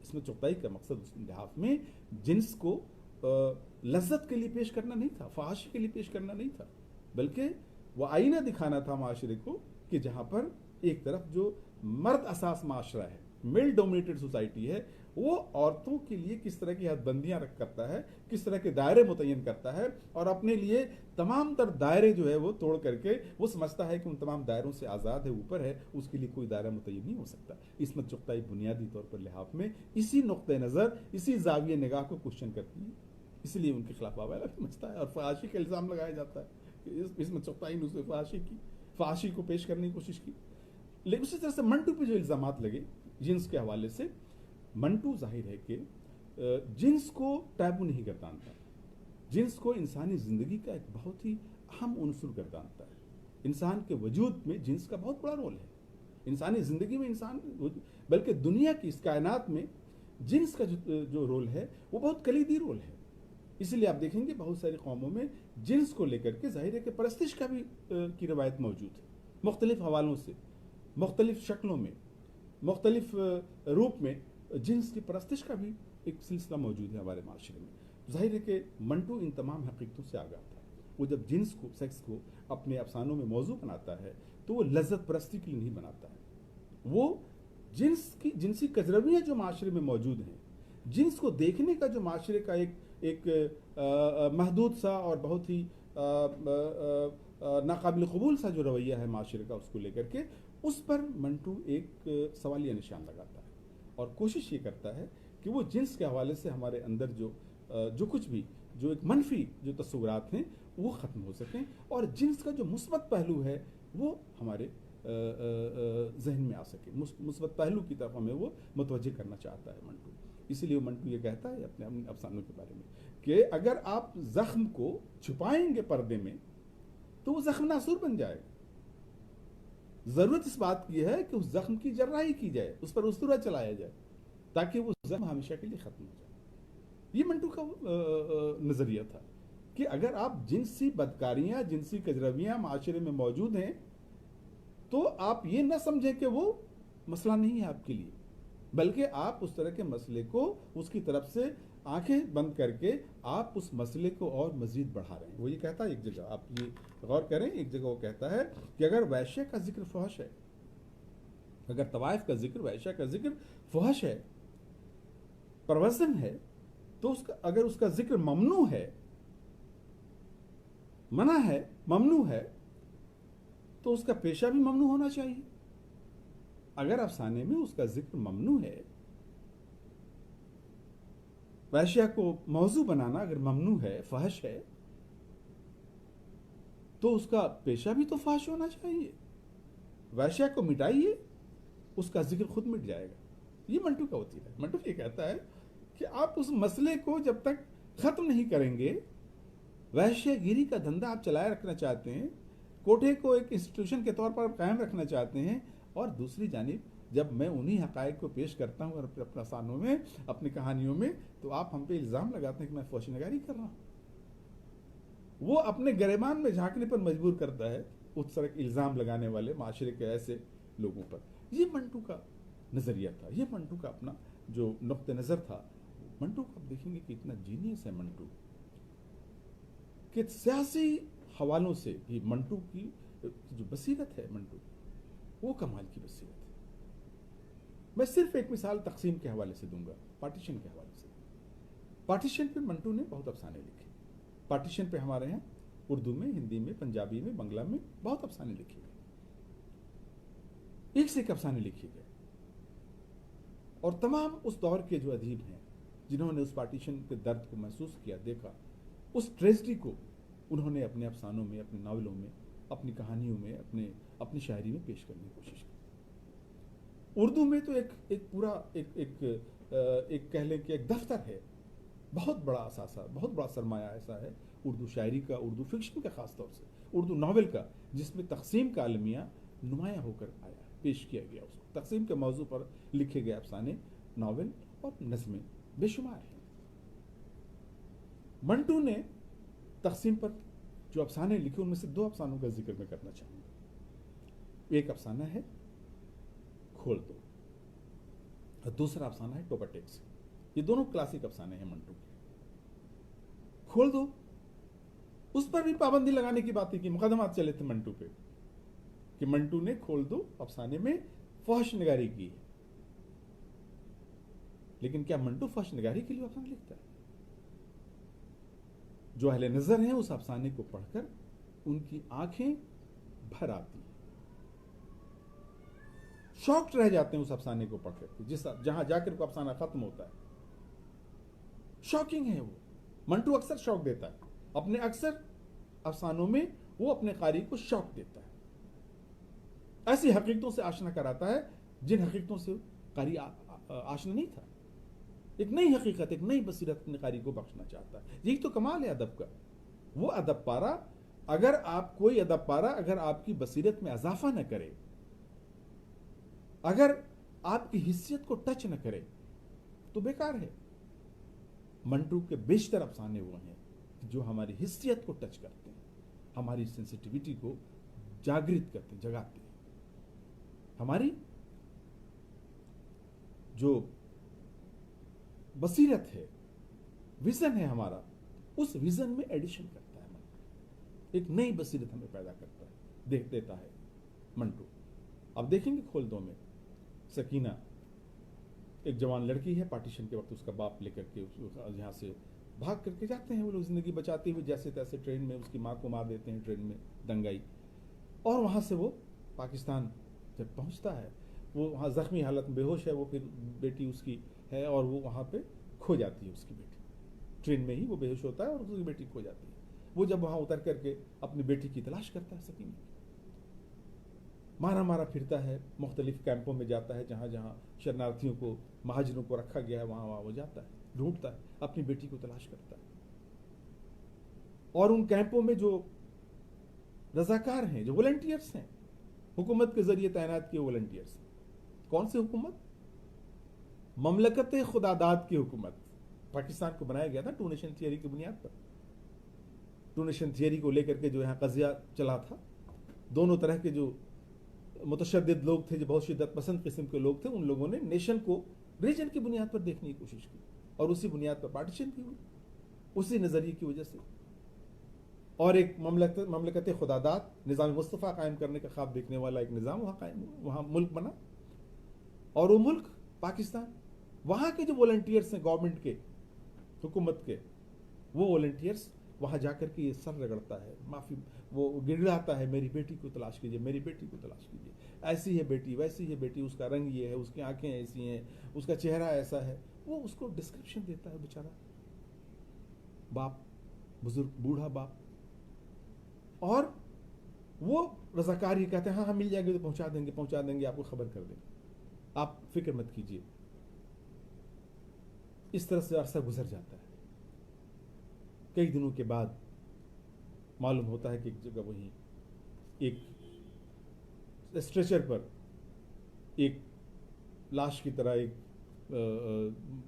इसमें चुगताई का मकसद उस लिहाफ में जिन्स को लज्जत के लिए पेश करना नहीं था, फहाशी के लिए पेश करना नहीं था, बल्कि वह आईना दिखाना था माशरे को कि जहां पर एक तरफ जो मर्द असास माशरा है, मेल डोमिनेटेड सोसाइटी है, वो औरतों के लिए किस तरह की हदबंदियां रख करता है, किस तरह के दायरे मुतय्यन करता है और अपने लिए तमाम तर दायरे जो है वो तोड़ करके वो समझता है कि उन तमाम दायरों से आज़ाद है, ऊपर है, उसके लिए कोई दायरा मुतय्यन नहीं हो सकता। इसमें चुगताई बुनियादी तौर पर लिहाफ में इसी नुक्ते नज़र, इसी जाविये निगाह को क्वेश्चन करती है, इसलिए उनके खिलाफ आवाज़ भी मचता है और फहाशी का इल्ज़ाम लगाया जाता है। इसमें चुगताई ने उसने फहाशी को पेश करने की कोशिश की। लेकिन उसी तरह से मंटू पर जो इल्ज़ामात लगे जिन्स के हवाले से, मंटू जाहिर है कि जिन्स को टैबू नहीं गर्दानता, जिन्स को इंसानी ज़िंदगी का एक बहुत ही अहम उनसुर गर्दानता है। इंसान के वजूद में जिन्स का बहुत बड़ा रोल है, इंसानी ज़िंदगी में इंसान, बल्कि दुनिया की इस कायनात में जिन्स का जो रोल है वो बहुत कलीदी रोल है। इसलिए आप देखेंगे बहुत सारी कौमों में जिन्स को लेकर के जाहिर है कि परस्तिश का भी की रवायत मौजूद है, मुख्तलिफ हवालों से, मुख्तलिफ शक्लों में, मुख्तलिफ रूप में जिन्स की परस्तिश का भी एक सिलसिला मौजूद है हमारे माशरे में। जाहिर है कि मंटू इन तमाम हकीकतों से आगाह था। वो जब जिन्स को, सेक्स को अपने अफसानों में मौजू बनाता है तो वो लज्जत परस्ती के लिए नहीं बनाता है, वो जिनसी कजरवियाँ जो माशरे में मौजूद हैं, जिन्स को देखने का जो माशरे का एक महदूद सा और बहुत ही नाकाबिल कबूल सा जो रवैया है माशरे का, उसको लेकर के उस पर मंटू एक सवालिया निशान लगाता है और कोशिश ये करता है कि वो जिन्स के हवाले से हमारे अंदर जो कुछ भी जो एक मनफी जो तस्वुरात हैं वो ख़त्म हो सकें और जिन्स का जो मुस्बत पहलू है वो हमारे जहन में आ सके, मुस्बत पहलू की तरफ हमें वो मुतवज्जे करना चाहता है मंटू। इसीलिए मंटू ये कहता है अपने अफसानों के बारे में कि अगर आप जख्म को छुपाएंगे पर्दे में तो वो जख्म नासूर बन जाएगा। जरूरत इस बात की है कि उस जख्म की जर्राही की जाए, उस पर उस्तरा चलाया जाए ताकि वो जख्म हमेशा के लिए खत्म हो जाए। ये मंटू का नजरिया था कि अगर आप जिनसी बदकारियां, जिनसी कजरवियां माशरे में मौजूद हैं तो आप ये ना समझें कि वो मसला नहीं है आपके लिए, बल्कि आप उस तरह के मसले को उसकी तरफ से आंखें बंद करके आप उस मसले को और मजीद बढ़ा रहे हैं। वो ये कहता है एक जगह, आप ये गौर करें, एक जगह वो कहता है कि अगर वैश्य का जिक्र फहश है, अगर तवाइफ का जिक्र, वैश्य का जिक्र फहश है, परवज़न है, तो उसका अगर उसका जिक्र ममनू है, मना है, ममनू है, तो उसका पेशा भी ममनू होना चाहिए। अगर अफसाने में उसका जिक्र ममनू है, वैश्या को मौजू बनाना अगर ममनू है, फहश है, तो उसका पेशा भी तो फहश होना चाहिए। वैश्या को मिटाइए, उसका जिक्र खुद मिट जाएगा। ये मंटू का वतीरा है। मंटू ये कहता है कि आप उस मसले को जब तक खत्म नहीं करेंगे, वैश्यगिरी का धंधा आप चलाए रखना चाहते हैं, कोठे को एक इंस्टीट्यूशन के तौर पर कायम रखना चाहते हैं, और दूसरी जानिब जब मैं उन्हीं हकायक को पेश करता हूँ अपने अफसानों में, अपनी कहानियों में, तो आप हम पे इल्ज़ाम लगाते हैं कि मैं फहश नगारी कर रहा हूँ। वो अपने गिरेबान में झांकने पर मजबूर करता है उस तरह के इल्ज़ाम लगाने वाले माशरे के ऐसे लोगों पर। ये मंटू का नज़रिया था, ये मंटू का अपना जो नुक्ते नज़र था। मंटू को आप देखेंगे कि इतना जीनियस है मंटू कि सियासी हवालों से भी मंटू की जो बसीरत है, मंटू वो कमाल की बसीरत है। मैं सिर्फ एक मिसाल तकसीम के हवाले से दूंगा, पार्टीशन के हवाले से। पार्टीशन पे मंटू ने बहुत अफसाने लिखे। पार्टीशन पे हमारे यहाँ उर्दू में, हिंदी में, पंजाबी में, बंगला में बहुत अफसाने लिखे गए, एक से एक अफसाने लिखे गए। और तमाम उस दौर के जो अदीब हैं जिन्होंने उस पार्टीशन के दर्द को महसूस किया, देखा, उस ट्रेजिडी को उन्होंने अपने अफसानों में, अपने नावलों में, अपनी कहानियों में, अपनी शायरी में पेश करने की कोशिश की। उर्दू में तो एक पूरा एक कह लें कि एक दफ्तर है, बहुत बड़ा असासा, बहुत बड़ा सरमाया ऐसा है उर्दू शायरी का, उर्दू फिक्शन का, खास तौर से उर्दू नावल का, जिसमें तकसीम का अलमिया नुमाया होकर आया, पेश किया गया। उसको तकसीम के मौजू पर लिखे गए अफसाने, नावल और नज़में बेशुमार हैं। मंटू ने तकसीम पर जो अफसाने लिखे, उनमें से 2 अफसानों का जिक्र मैं करना चाहूँगा। एक अफसाना है खोल दो, और दूसरा अफसाना है टोपाटेक्स। ये दोनों क्लासिक अफसाने हैं मंटू के। खोल दो, उस पर भी पाबंदी लगाने की बात की, मुकदमात चले थे मंटू पे कि मंटू ने खोल दो अफसाने में फहश निगारी की है। लेकिन क्या मंटू फहश निगारी के लिए अफसाना लिखता है? जो अहले नजर हैं उस अफसाने को पढ़कर उनकी आंखें भर आती हैं, शॉक्ड रह जाते हैं उस अफसाने को पढ़कर, जहां जाकर को अफसाना खत्म होता है। शॉकिंग है वो। मंटू अक्सर शौक देता है अपने, अक्सर अफसानों में वो अपने कारी को शौक देता है, ऐसी हकीकतों से आशना कराता है जिन हकीकतों से कारी आशना नहीं था। एक नई हकीकत, एक नई बसीरत अपने कारी को बख्शना चाहता है। यही तो कमाल है अदब का। वो अदब पारा, अगर आप कोई अदब पारा अगर आपकी बसीरत में इजाफा न करे, अगर आपकी हिस्सियत को टच न करे, तो बेकार है। मंटू के बेशतर अफसाने वो हैं जो हमारी हिस्सियत को टच करते हैं, हमारी सेंसिटिविटी को जागृत करते हैं, जगाते हैं। हमारी जो बसीरत है, विजन है हमारा, उस विजन में एडिशन करता है मंटू। एक नई बसीरत हमें पैदा करता है, देख देता है मंटू। अब देखेंगे खोल दो में सकीना एक जवान लड़की है, पार्टीशन के वक्त उसका बाप लेकर के यहाँ से भाग करके जाते हैं वो लोग, जिंदगी बचाते हुए जैसे तैसे ट्रेन में उसकी माँ को मार देते हैं, ट्रेन में दंगाई। और वहाँ से वो पाकिस्तान जब पहुँचता है, वो वहाँ जख्मी हालत में बेहोश है, वो फिर बेटी उसकी है और वो वहाँ पे खो जाती है उसकी बेटी, ट्रेन में ही वो बेहोश होता है और उसकी बेटी खो जाती है। वो जब वहाँ उतर करके अपनी बेटी की तलाश करता है, सकीना मारा मारा फिरता है, मुख्तलिफ कैंपों में जाता है, जहाँ जहाँ शरणार्थियों को, महाजरों को रखा गया है, वहाँ वहाँ वो जाता है, ढूंढता है, अपनी बेटी को तलाश करता है। और उन कैंपों में जो रजाकार हैं, जो वॉलंटियर्स हैं, हुकूमत के जरिए तैनात किए वॉलंटियर्स, कौन सी हुकूमत? ममलकत खुदादाद की हुकूमत। पाकिस्तान को बनाया गया था टू नेशन थियरी की बुनियाद पर। टू नेशन थियरी को लेकर के जो यहाँ कजिया चला था, दोनों तरह के जो मुतशद्दिद लोग थे, जो बहुत शिद्दत पसंद किस्म के लोग थे, उन लोगों ने नेशन को रीजन की बुनियाद पर देखने की कोशिश की और उसी बुनियाद पर पार्टीशन भी हुई, उसी नज़रिए की वजह से। और एक ममलकत खुदादात निज़ाम मुस्तफ़ा कायम करने का ख्वाब देखने वाला एक निज़ाम वहाँ कायम, वहाँ मुल्क बना। और वो मुल्क पाकिस्तान, वहाँ के जो वॉलंटियर्स हैं गवर्नमेंट के, हुकूमत के, वो वॉलंटियर्स वहाँ जाकर के ये सर रगड़ता है, माफ़ी वो गिड़गिड़ाता है, मेरी बेटी को तलाश कीजिए, मेरी बेटी को तलाश कीजिए, ऐसी है बेटी, वैसी है बेटी, उसका रंग ये है, उसकी आंखें ऐसी हैं, उसका चेहरा ऐसा है। वो उसको डिस्क्रिप्शन देता है बेचारा बाप, बुजुर्ग बूढ़ा बाप। और वो रजाकार ये कहते हैं हाँ हाँ मिल जाएंगे तो पहुंचा देंगे, आपको खबर कर देंगे, आप फिक्र मत कीजिए। इस तरह से अरसा गुजर जाता है। कई दिनों के बाद मालूम होता है कि एक जगह वहीं एक स्ट्रेचर पर एक लाश की तरह एक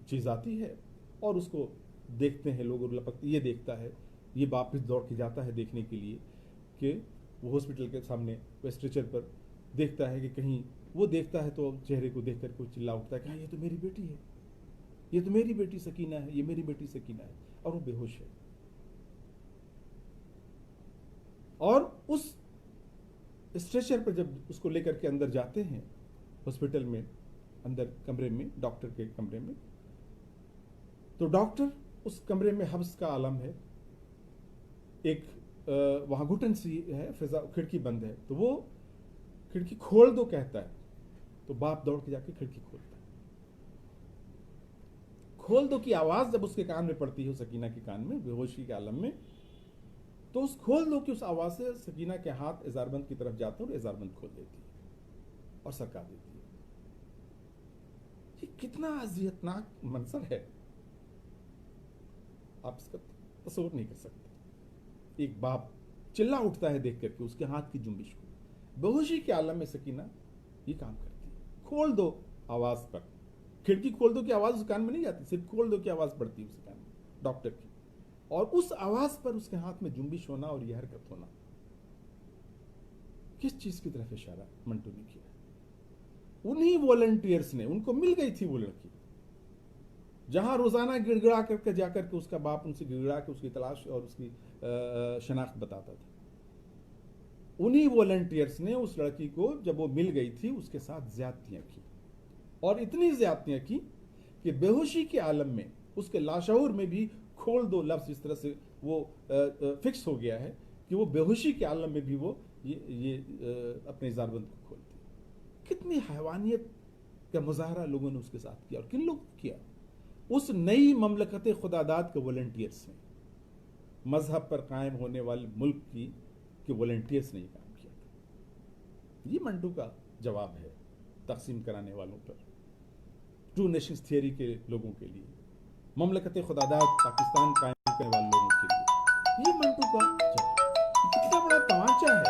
चीज़ आती है और उसको देखते हैं लोग, और लपकते ये देखता है, ये वापस दौड़ के जाता है देखने के लिए कि वो हॉस्पिटल के सामने वो स्ट्रेचर पर देखता है कि कहीं, वो देखता है तो चेहरे को देख कर कोई चिल्ला उठता है कि हाँ ये तो मेरी बेटी है, ये तो मेरी बेटी सकीना है, ये मेरी बेटी सकीना है, और वो बेहोश है। और उस स्ट्रेचर पर जब उसको लेकर के अंदर जाते हैं हॉस्पिटल में, अंदर कमरे में, डॉक्टर के कमरे में, तो डॉक्टर उस कमरे में हब्स का आलम है, एक वहां घुटन सी है, फिजा, खिड़की बंद है, तो वो खिड़की खोल दो कहता है, तो बाप दौड़ के जाके खिड़की खोलता है। खोल दो की आवाज जब उसके कान में पड़ती है, सकीना के कान में, बेहोशी के आलम में, तो उस खोल दो की उस आवाज से सकीना के हाथ इजारबंद की तरफ जाते हैं और इजारबंद खोल देती है और सरका देती है। ये कितना अजियतनाक मंजर है, आप इसका तस्वीर नहीं कर सकते। एक बाप चिल्ला उठता है देख करके उसके हाथ की जुम्बिश को। बेहोशी के आलम में सकीना ये काम करती है। खोल दो आवाज पर, खिड़की खोल दो की आवाज उस कान में नहीं जाती, सिर्फ खोल दो की आवाज पड़ती है उस कान में डॉक्टर की, और उस आवाज पर उसके हाथ में जुम्बिश होना और यह हरकत होना, किस चीज की तरफ इशारा मंटू ने किया? उन्हीं वॉलंटियर्स ने, उनको मिल गई थी वो लड़की, जहां रोजाना गिड़गिड़ा करके जाकर के उसका बाप उनसे गिड़गिड़ा के उसकी तलाश और उसकी शनाख्त बताता था। उन्हीं वॉलंटियर्स ने उस लड़की को जब वो मिल गई थी उसके साथ ज्यादतियां की, और इतनी ज्यादतियां की कि बेहोशी के आलम में उसके लाशऊर में भी खोल दो लफ्ज इस तरह से वो फिक्स हो गया है कि वो बेहोशी के आलम में भी वो ये अपने इजारबंद को खोलती। कितनी हैवानियत का मुजाहरा लोगों ने उसके साथ किया, और किन लोग किया? उस नई ममलकत खुदादात के वॉलंटियर्स ने, मजहब पर कायम होने वाले मुल्क की वॉलंटियर्स ने ये काम किया था। ये मंटू का जवाब है तकसीम कराने वालों पर, टू नेशंस थियरी के लोगों के लिए, ममलकत खुदादात पाकिस्तान कायम करने वाले लोगों के लिए ये मंटू का जवाब। कितना बड़ा तमाचा है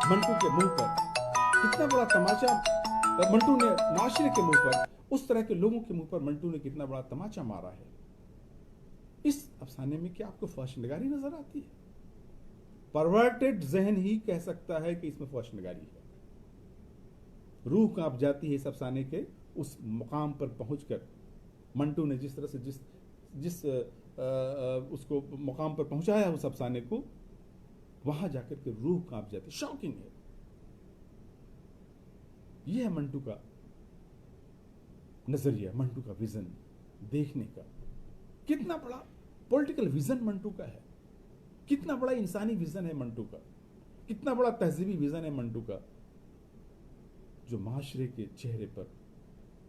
मंटू के मुंह पर, कितना बड़ा तमाचा मंटू ने माशरे के मुंह पर, उस तरह के लोगों के मुंह पर मंटू ने कितना बड़ा तमाचा मारा है। इस अफसाने में क्या आपको फहशनगारी नजर आती है? परवर्टेड जहन ही कह सकता है कि इसमें फहशनगारी है। रूह कांप जाती है इस अफसाने के उस मुकाम पर पहुंचकर। मंटू ने जिस तरह से जिस उसको मुकाम पर पहुंचाया उस अफसाने को, वहां जाकर के रूह कांप जाती। शॉकिंग है। यह है मंटू का नजरिया, मंटू का विजन देखने का। कितना बड़ा पॉलिटिकल विजन मंटू का है, कितना बड़ा इंसानी विजन है मंटू का, कितना बड़ा तहजीबी विजन है मंटू का, जो माशरे के चेहरे पर,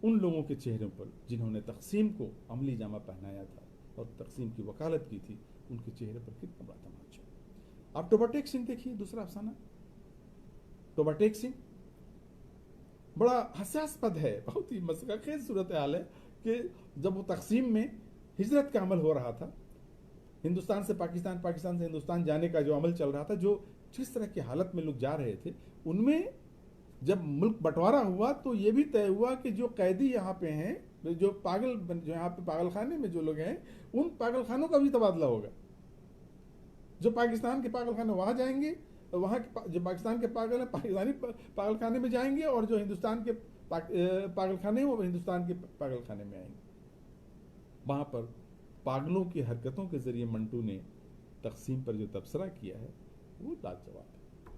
उन लोगों के चेहरों पर जिन्होंने तकसीम को अमली जामा पहनाया था और तकसीम की वकालत की थी, उनके चेहरे पर कितना बड़ा तमाचा। आप टोबाटेक सिंह देखिए, दूसरा अफसाना। टोबाटेक सिंह बड़ा हसास्पद है, बहुत ही मसख़ेज़ सूरत हाल है कि जब वो तकसीम में हिजरत का अमल हो रहा था, हिंदुस्तान से पाकिस्तान, पाकिस्तान से हिंदुस्तान जाने का जो अमल चल रहा था, जो जिस तरह की हालत में लोग जा रहे थे, उनमें जब मुल्क बंटवारा हुआ तो ये भी तय हुआ कि जो कैदी यहाँ पे हैं, जो यहाँ पे पागल खाने में जो लोग हैं, उन पागल खानों का भी तबादला होगा। जो पाकिस्तान के पागल खाने वहां जाएंगे वहाँ के जो पाकिस्तान के पागल हैं पाकिस्तानी पागल खाने में जाएंगे, और जो हिंदुस्तान के पागल खाने हैं वो हिंदुस्तान के पागल खाने में आएंगे। वहाँ पर पागलों की हरकतों के जरिए मंटू ने तकसीम पर जो तबसरा किया है वो लाजवाब है,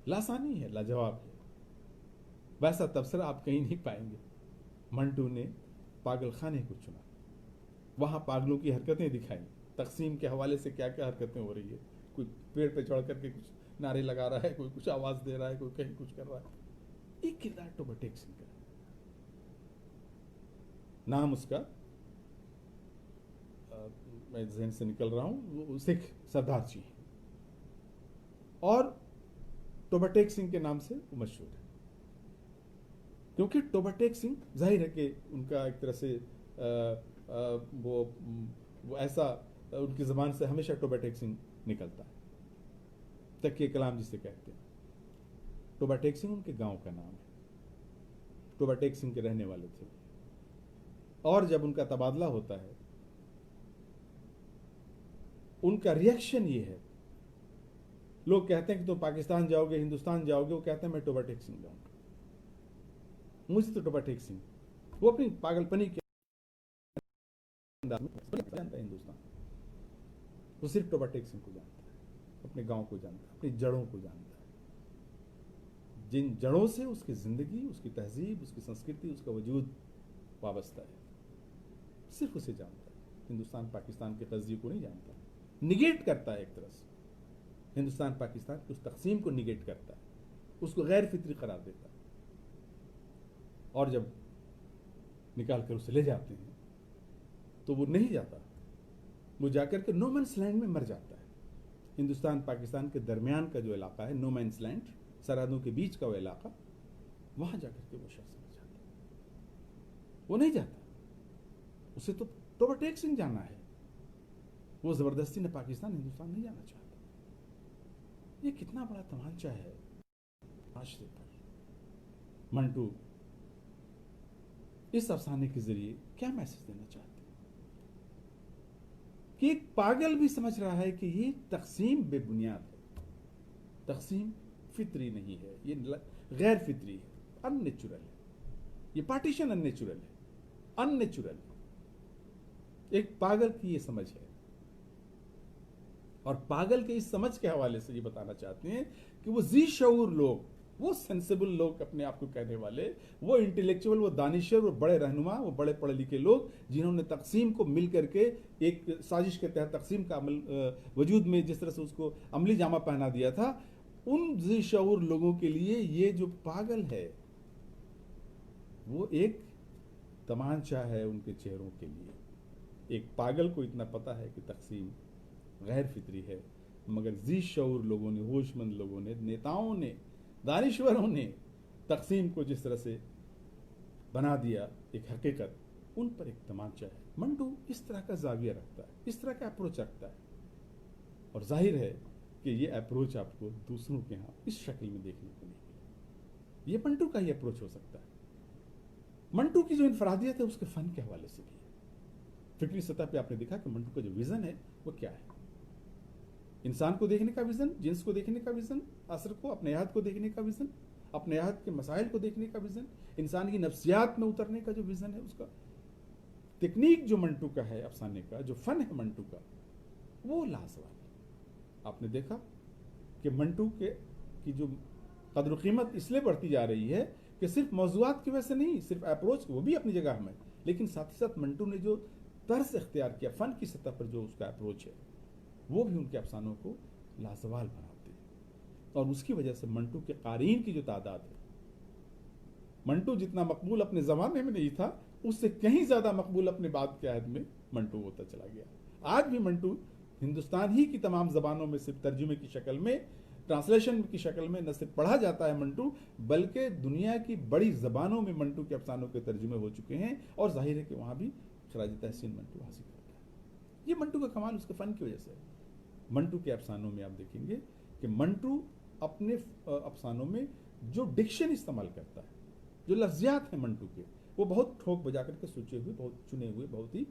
लासानी है, लाजवाब है। वैसा तबसरा आप कहीं नहीं पाएंगे। मंटू ने पागल खाने को चुना, वहाँ पागलों की हरकतें दिखाई, तकसीम के हवाले से क्या क्या हरकतें हो रही है, कोई पेड़ पे चढ़ करके कुछ नारे लगा रहा है, कोई कुछ आवाज दे रहा है, कोई कहीं कुछ कर रहा है। एक किरदार टोबा टेक सिंह का, नाम उसका मैं जहन से निकल रहा हूं, वो सिख सरदार जी हैं, और टोबा टेक सिंह के नाम से वो मशहूर है। क्योंकि टोबा टेक सिंह जाहिर है कि उनका एक तरह से वो ऐसा उनकी ज़बान से हमेशा टोबा टेक सिंह निकलता है, तकिए कलाम जिसे कहते हैं। टोबा टेक सिंह उनके गांव का नाम है, टोबा टेक सिंह के रहने वाले थे। और जब उनका तबादला होता है, उनका रिएक्शन ये है, लोग कहते हैं कि तुम पाकिस्तान जाओगे, हिंदुस्तान जाओगे, वो कहते हैं मैं टोबा टेक सिंह जाऊंगा, मुझे तो टोबा टेक सिंह। वो अपनी पागलपनी के जानता है हिंदुस्तान, वो सिर्फ टोबा टेक सिंह को जानता है, अपने गांव को जानता है, अपनी जड़ों को जानता है, जिन जड़ों से उसकी जिंदगी, उसकी तहजीब, उसकी संस्कृति, उसका वजूद वाबस्ता है, सिर्फ उसे जानता है। हिंदुस्तान पाकिस्तान के कज़िये को नहीं जानता, निगेट करता है एक तरह से। हिंदुस्तान पाकिस्तान की उस तकसीम को निगेट करता है, उसको गैर फितरी करार देता है। और जब निकाल कर उसे ले जाते हैं तो वो नहीं जाता, वो जाकर के नो मैन्स लैंड में मर जाता है। हिंदुस्तान पाकिस्तान के दरमियान का जो इलाका है, नो मैन्स लैंड, सरहदों के बीच का वो इलाका, वहां जाकर के वो शख्स मर जाता है। वो नहीं जाता, उसे तो टोबा टेक सिंह जाना है, वो जबरदस्ती ने पाकिस्तान हिंदुस्तान नहीं जाना चाहता। ये कितना बड़ा तमाचा है माशरे पर। मंटू इस अफसाने के जरिए क्या मैसेज देना चाहते हैं कि एक पागल भी समझ रहा है कि ये तकसीम बेबुनियाद है, तकसीम फितरी नहीं है, ये गैर फितरी है, अननेचुरल है, ये पार्टीशन अननेचुरल है, अननेचुरल है। एक पागल की ये समझ है, और पागल के इस समझ के हवाले से ये बताना चाहते हैं कि वो जी शऊर लोग, वो सेंसिबल लोग अपने आप को कहने वाले, वो इंटेलेक्चुअल, वो दानिशर, वो बड़े रहनुमा, वो बड़े पढ़े लिखे लोग जिन्होंने तकसीम को मिल करके एक साजिश के तहत तकसीम का अमल वजूद में जिस तरह से उसको अमली जामा पहना दिया था, उन जी शऊर लोगों के लिए ये जो पागल है वो एक तमांचा है उनके चेहरों के लिए। एक पागल को इतना पता है कि तकसीम गैर फितरी है, मगर जी शऊर लोगों ने, होशमंद लोगों ने, नेताओं ने, दानिश्वरों ने तकसीम को जिस तरह से बना दिया एक हकीकत, उन पर एक तमाचा है। मंटू इस तरह का जाविया रखता है, इस तरह का अप्रोच रखता है, और जाहिर है कि ये अप्रोच आपको दूसरों के यहाँ इस शक्ल में देखने को नहीं मिलेगा। ये मंटू का ही अप्रोच हो सकता है। मंटू की जो इनफरादियत है उसके फन के हवाले से भी है। फिक्री सतह पे आपने देखा कि मंटू का जो विजन है वो क्या है, इंसान को देखने का विजन, जिन्स को देखने का विजन, असर को, अपने याद को देखने का विजन, अपने याद के मसाइल को देखने का विजन, इंसान की नफ्सियात में उतरने का जो विजन है उसका, टेक्निक जो मंटू का है अफसाने का, जो फन है मंटू का, वो लाजवाब। आपने देखा कि मंटू की जो कदर कीमत इसलिए बढ़ती जा रही है कि सिर्फ मौज़ूआत की वजह से नहीं, सिर्फ अप्रोच वो भी अपनी जगह में, लेकिन साथ ही साथ मंटू ने जो तर्ज इख्तियार किया फन की सतह पर, जो उसका अप्रोच है, वो भी उनके अफसानों को लाजवाल बनाते हैं। और उसकी वजह से मंटू के क़ारीन की जो तादाद है, मंटू जितना मकबूल अपने ज़माने में नहीं था, उससे कहीं ज़्यादा मकबूल अपने बाद के अहद में मंटू होता चला गया। आज भी मंटू हिंदुस्तान ही की तमाम ज़बानों में सिर्फ तर्जुमे की शक्ल में, ट्रांसलेशन की शक्ल में न सिर्फ पढ़ा जाता है मंटू, बल्कि दुनिया की बड़ी ज़बानों में मंटू के अफसानों के तर्जुमे हो चुके हैं, और जाहिर है कि वहाँ भी खराज तहसीन मंटू हासिल करता है। ये मंटू का कमाल उसके फ़न की वजह से है। मंटू के अफसानों में आप देखेंगे कि मंटू अपने अफसानों में जो डिक्शन इस्तेमाल करता है, जो लफ्ज़ियात हैं मंटू के, वो बहुत ठोक बजा करके सोचे हुए, बहुत चुने हुए, बहुत ही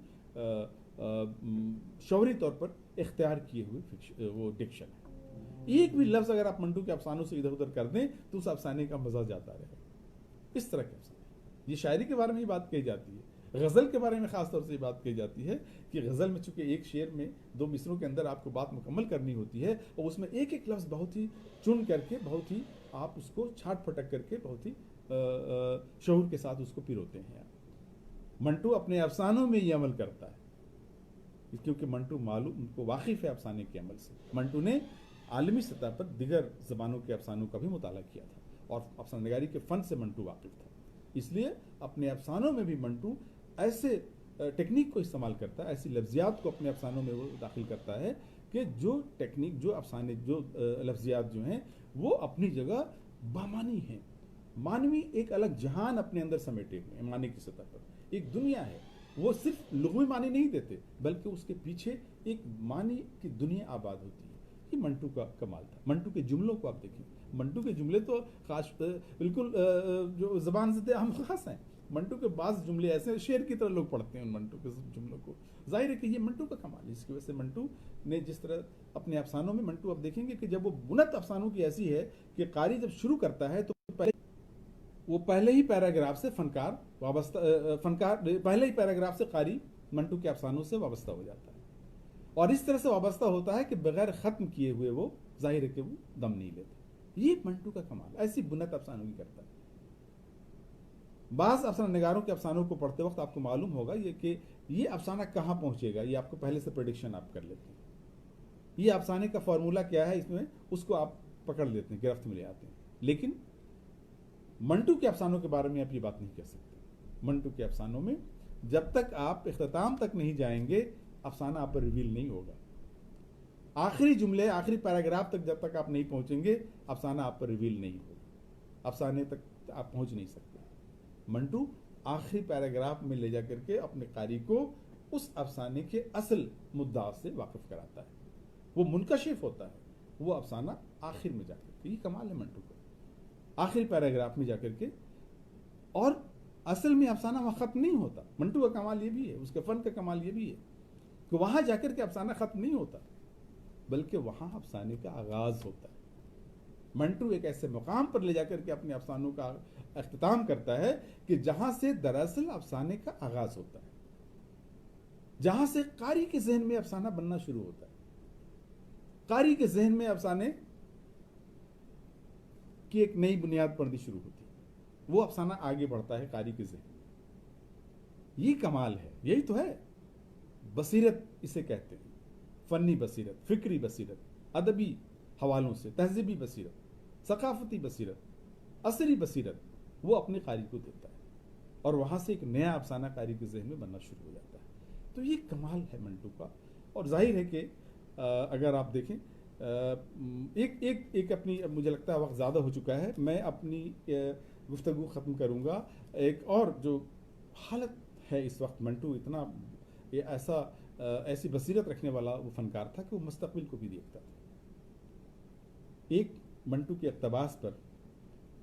शौहरी तौर पर इख्तियार किए हुए वो डिक्शन है। एक भी लफ्ज अगर आप मंटू के अफसानों से इधर उधर कर दें तो उस अफसाने का मजा जाता रहेगा। इस तरह के अफसाने, ये शायरी के बारे में ही बात कही जाती है। गज़ल के बारे में खास तौर से ये बात कही जाती है कि गज़ल में चूंकि एक शेर में 2 मिसरों के अंदर आपको बात मुकम्मल करनी होती है और उसमें एक एक लफ्ज़ बहुत ही चुन करके, बहुत ही आप उसको छाट फटक करके बहुत ही शऊर के साथ उसको पिरोते हैं। मंटू अपने अफसानों में ये अमल करता है क्योंकि मंटू मालूम उनको वाकिफ़ है अफसाने के अमल से। मंटू ने आलमी सतह पर दिगर ज़बानों के अफसानों का भी मुताला किया था और अफसाना निगारी के फ़न से मंटू वाकिफ़ था, इसलिए अपने अफसानों में भी मंटू ऐसे टेक्निक को इस्तेमाल करता है, ऐसी लफ्ज़ियात को अपने अफसानों में वो दाखिल करता है कि जो टेक्निक, जो अफसाने, जो लफ्ज़ियात जो हैं वो अपनी जगह बामानी हैं। मानवी एक अलग जहान अपने अंदर समेटे हुए हैं, मानी की सतह पर एक दुनिया है। वो सिर्फ लुग़वी मानी नहीं देते बल्कि उसके पीछे एक मानी की दुनिया आबाद होती है। ये मंटू का कमाल था। मंटू के जुमलों को आप देखें, मंटू के जुमले तो खास बिल्कुल जो ज़बान से हम खास हैं। मंटू के बाज़ जुमले ऐसे शेर की तरह लोग पढ़ते हैं उन मंटू के जुमलों को। जाहिर है कि ये मंटू का कमाल है। इसकी वजह से मंटू ने जिस तरह अपने अफसानों में, मंटू आप देखेंगे कि जब वो बुनत अफसानों की ऐसी है कि कारी जब शुरू करता है तो पहले ही पैराग्राफ से फनकार वाबस्ता, पहले ही पैराग्राफ से कारी मंटू के अफसानों से वाबस्ता हो जाता है और इस तरह से वाबस्ता होता है कि बगैर ख़त्म किए हुए वो जाहिर है कि वो दम नहीं लेता। ये मंटू का कमाल, ऐसी बुनत अफसानों की करता है। बाज़ अफसाना निगारों के अफसानों को पढ़ते वक्त आपको मालूम होगा ये कि ये अफसाना कहाँ पहुँचेगा, ये आपको पहले से प्रेडिक्शन आप कर लेते हैं। ये अफसाने का फार्मूला क्या है इसमें, उसको आप पकड़ लेते हैं, गिरफ्त में ले आते हैं। लेकिन मंटू के अफसानों के बारे में आप ये बात नहीं कह सकते। मंटू के अफसानों में जब तक आप इख्तिताम तक नहीं जाएंगे अफसाना आप पर रिवील नहीं होगा। आखिरी जुमले, आखिरी पैराग्राफ तक जब तक आप नहीं पहुंचेंगे अफसाना आप पर रिवील नहीं होगा। अफसाने तक आप पहुंच नहीं सकते। मंटू आखिरी पैराग्राफ में ले जाकर के अपने कारी को उस अफसाने के असल मुद्दा से वाकिफ कराता है। वो मुनकशिफ होता है वो अफसाना आखिर में जाकर के। ये कमाल है मंटू का, आखिरी पैराग्राफ में जाकर के। और असल में अफसाना वहाँ ख़त्म नहीं होता। मंटू का कमाल ये भी है, उसके फ़न का कमाल ये भी है कि वहाँ जाकर के अफसाना ख़त्म नहीं होता बल्कि वहाँ अफसाने का आगाज़ होता है। मंटू एक ऐसे मुकाम पर ले जाकर के अपने अफसानों का अख्तिताम करता है कि जहाँ से दरअसल अफसाने का आगाज़ होता है, जहाँ से कारी के जहन में अफसाना बनना शुरू होता है। कारी के जहन में अफसाने की एक नई बुनियाद पड़नी शुरू होती है, वो अफसाना आगे बढ़ता है कारी के जहन। ये कमाल है, यही तो है बसीरत इसे कहते हैं। फ़न्नी बसीरत, फ़िक्री बसीरत, अदबी हवालों से तहज़ीबी बसीरत, सकाफ़ती बसीरत, असरी बसीरत वो अपने कारी को देता है और वहाँ से एक नया अफसाना कारी के जहन में बनना शुरू हो जाता है। तो ये कमाल है मंटू का। और जाहिर है कि अगर आप देखें एक अपनी, मुझे लगता है वक्त ज़्यादा हो चुका है, मैं अपनी गुफ्तगू ख़त्म करूँगा। एक और जो हालत है इस वक्त, मंटू इतना ये ऐसी बसीरत रखने वाला वो फ़नकार था कि वो मुस्तक़बिल को भी देखता था। एक मंटू के इक़्तिबास पर,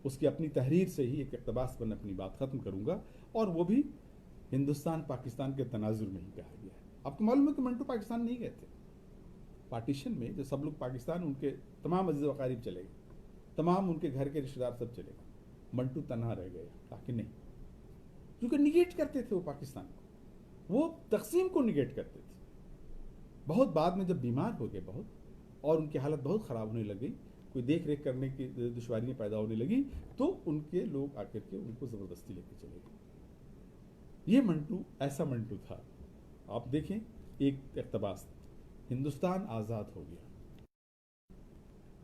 उसकी अपनी तहरीर से ही एक इक़्तिबास पर मैं अपनी बात ख़त्म करूँगा और वो भी हिंदुस्तान पाकिस्तान के तनाजुर में ही कहा गया है। आपको मालूम है कि मंटू पाकिस्तान नहीं गए थे। पार्टीशन में जो सब लोग पाकिस्तान, उनके तमाम अज़ीज़ व क़रीब चले गए, तमाम उनके घर के रिश्तेदार सब चले गए, मंटू तनहा रह गया। ताकि नहीं, क्योंकि निगेट करते थे वो पाकिस्तान को, वो तकसीम को निगेट करते थे। बहुत बाद में जब बीमार हो गए बहुत और उनकी हालत बहुत ख़राब होने लगी, कोई देख रेख करने की दुश्वारियाँ पैदा होने लगी, तो उनके लोग आकर के उनको ज़बरदस्ती लेके चले गए। ये मंटू ऐसा मंटू था। आप देखें, एक इक़्तिबास, हिंदुस्तान आज़ाद हो गया,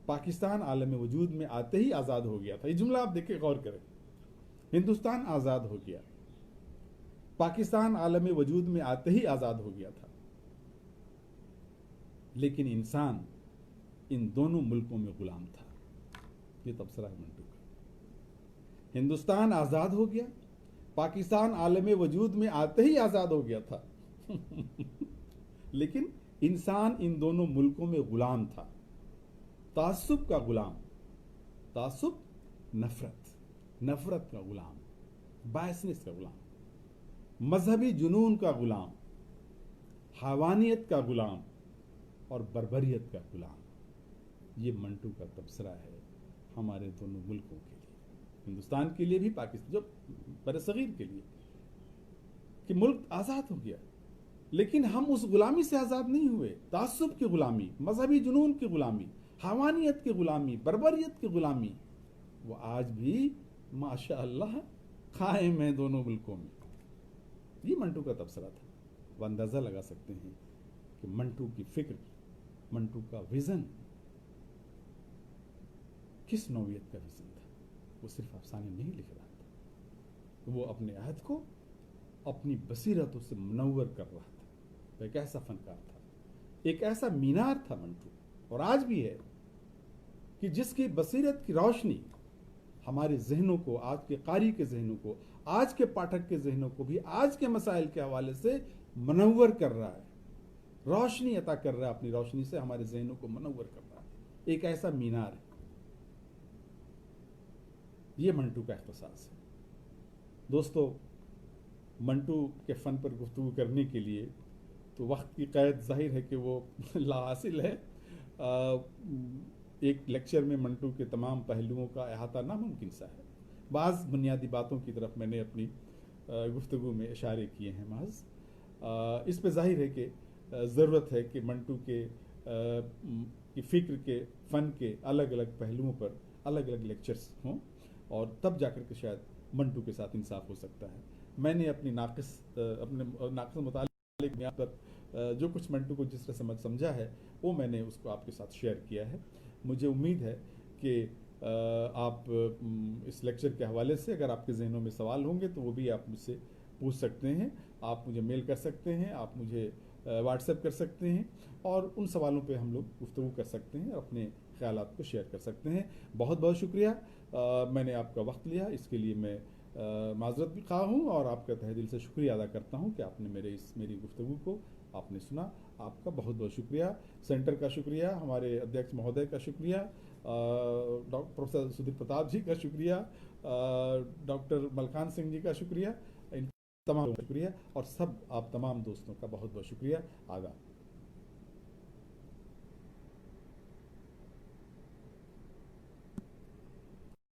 पाकिस्तान आलम वजूद में आते ही आज़ाद हो गया था। ये जुमला आप देखें, गौर करें। हिंदुस्तान आज़ाद हो गया, पाकिस्तान आलम वजूद में आते ही आज़ाद हो गया था, लेकिन इंसान इन दोनों मुल्कों में गुलाम था। ये तबसरा है मंटू का। हिंदुस्तान आज़ाद हो गया, पाकिस्तान आलम वजूद में आते ही आज़ाद हो गया था लेकिन इंसान इन दोनों मुल्कों में गुलाम था। तासुब का गुलाम, तासुब नफरत, नफरत का गुलाम, बायसनेस का गुलाम, मजहबी जुनून का गुलाम, हवानियत का गुलाम और बर्बरियत का गुलाम। ये मंटू का तबसरा है हमारे दोनों मुल्कों के लिए, हिंदुस्तान के लिए भी, पाकिस्तान जो बरसगीर के लिए, कि मुल्क आज़ाद हो गया, लेकिन हम उस गुलामी से आज़ाद नहीं हुए। तासुब की गुलामी, मजहबी जुनून की गुलामी, हवानियत की गुलामी, बर्बरियत की गुलामी, वो आज भी माशाअल्लाह कायम है दोनों मुल्कों में। ये मंटू का तबसरा था। वह अंदाज़ा लगा सकते हैं कि मंटू की फिक्र, मंटू का विज़न किस नौइयत का विज़न था। वो सिर्फ अफसाने नहीं लिख रहा था, वो अपने अहद को अपनी बसीरतों से मुनव्वर कर रहा था। तो एक ऐसा फनकार था, एक ऐसा मीनार था मंटू, और आज भी है, कि जिसकी बसीरत की रोशनी हमारे जहनों को, आज के कारी के जहनों को, आज के पाठक के जहनों को भी आज के मसाइल के हवाले से मुनव्वर कर रहा है, रोशनी अता कर रहा है, अपनी रोशनी से हमारे जहनों को मुनव्वर कर रहा है। एक ऐसा मीनार है, ये मंटू का एहसास है। दोस्तों, मंटू के फ़न पर गुफ्तगू करने के लिए तो वक्त की क़ैद ज़ाहिर है कि वो लाहासिल है। एक लेक्चर में मंटू के तमाम पहलुओं का अहाता नामुमकिन सा है। बाज़ बुनियादी बातों की तरफ मैंने अपनी गुफ्तगू में इशारे किए हैं महज। इस पे ज़ाहिर है कि ज़रूरत है कि मंटू के की फ़िक्र के, फ़न के अलग अलग पहलुओं पर अलग अलग लेक्चर्स हों, और तब जाकर के शायद मंटू के साथ इंसाफ हो सकता है। मैंने अपने नाक़िस मुतालिक बुनियाद पर जो कुछ मंटू को जिस तरह समझा है, वो मैंने उसको आपके साथ शेयर किया है। मुझे उम्मीद है कि आप इस लेक्चर के हवाले से अगर आपके जहनों में सवाल होंगे तो वो भी आप मुझसे पूछ सकते हैं। आप मुझे मेल कर सकते हैं, आप मुझे व्हाट्सएप कर सकते हैं, और उन सवालों पे हम लोग गुफ्तगू कर सकते हैं, अपने ख्यालात को शेयर कर सकते हैं। बहुत बहुत शुक्रिया, मैंने आपका वक्त लिया, इसके लिए मैं माज़रत भी खा हूँ, और आपका तहे दिल से शुक्रिया अदा करता हूँ कि आपने मेरी गुफ्तगू को आपने सुना। आपका बहुत बहुत शुक्रिया। सेंटर का शुक्रिया, हमारे अध्यक्ष महोदय का शुक्रिया, प्रोफेसर सुधीर प्रताप जी का शुक्रिया, डॉक्टर मलखान सिंह जी का शुक्रिया, इन तमाम शुक्रिया, और सब आप तमाम दोस्तों का बहुत बहुत शुक्रिया। आदाब।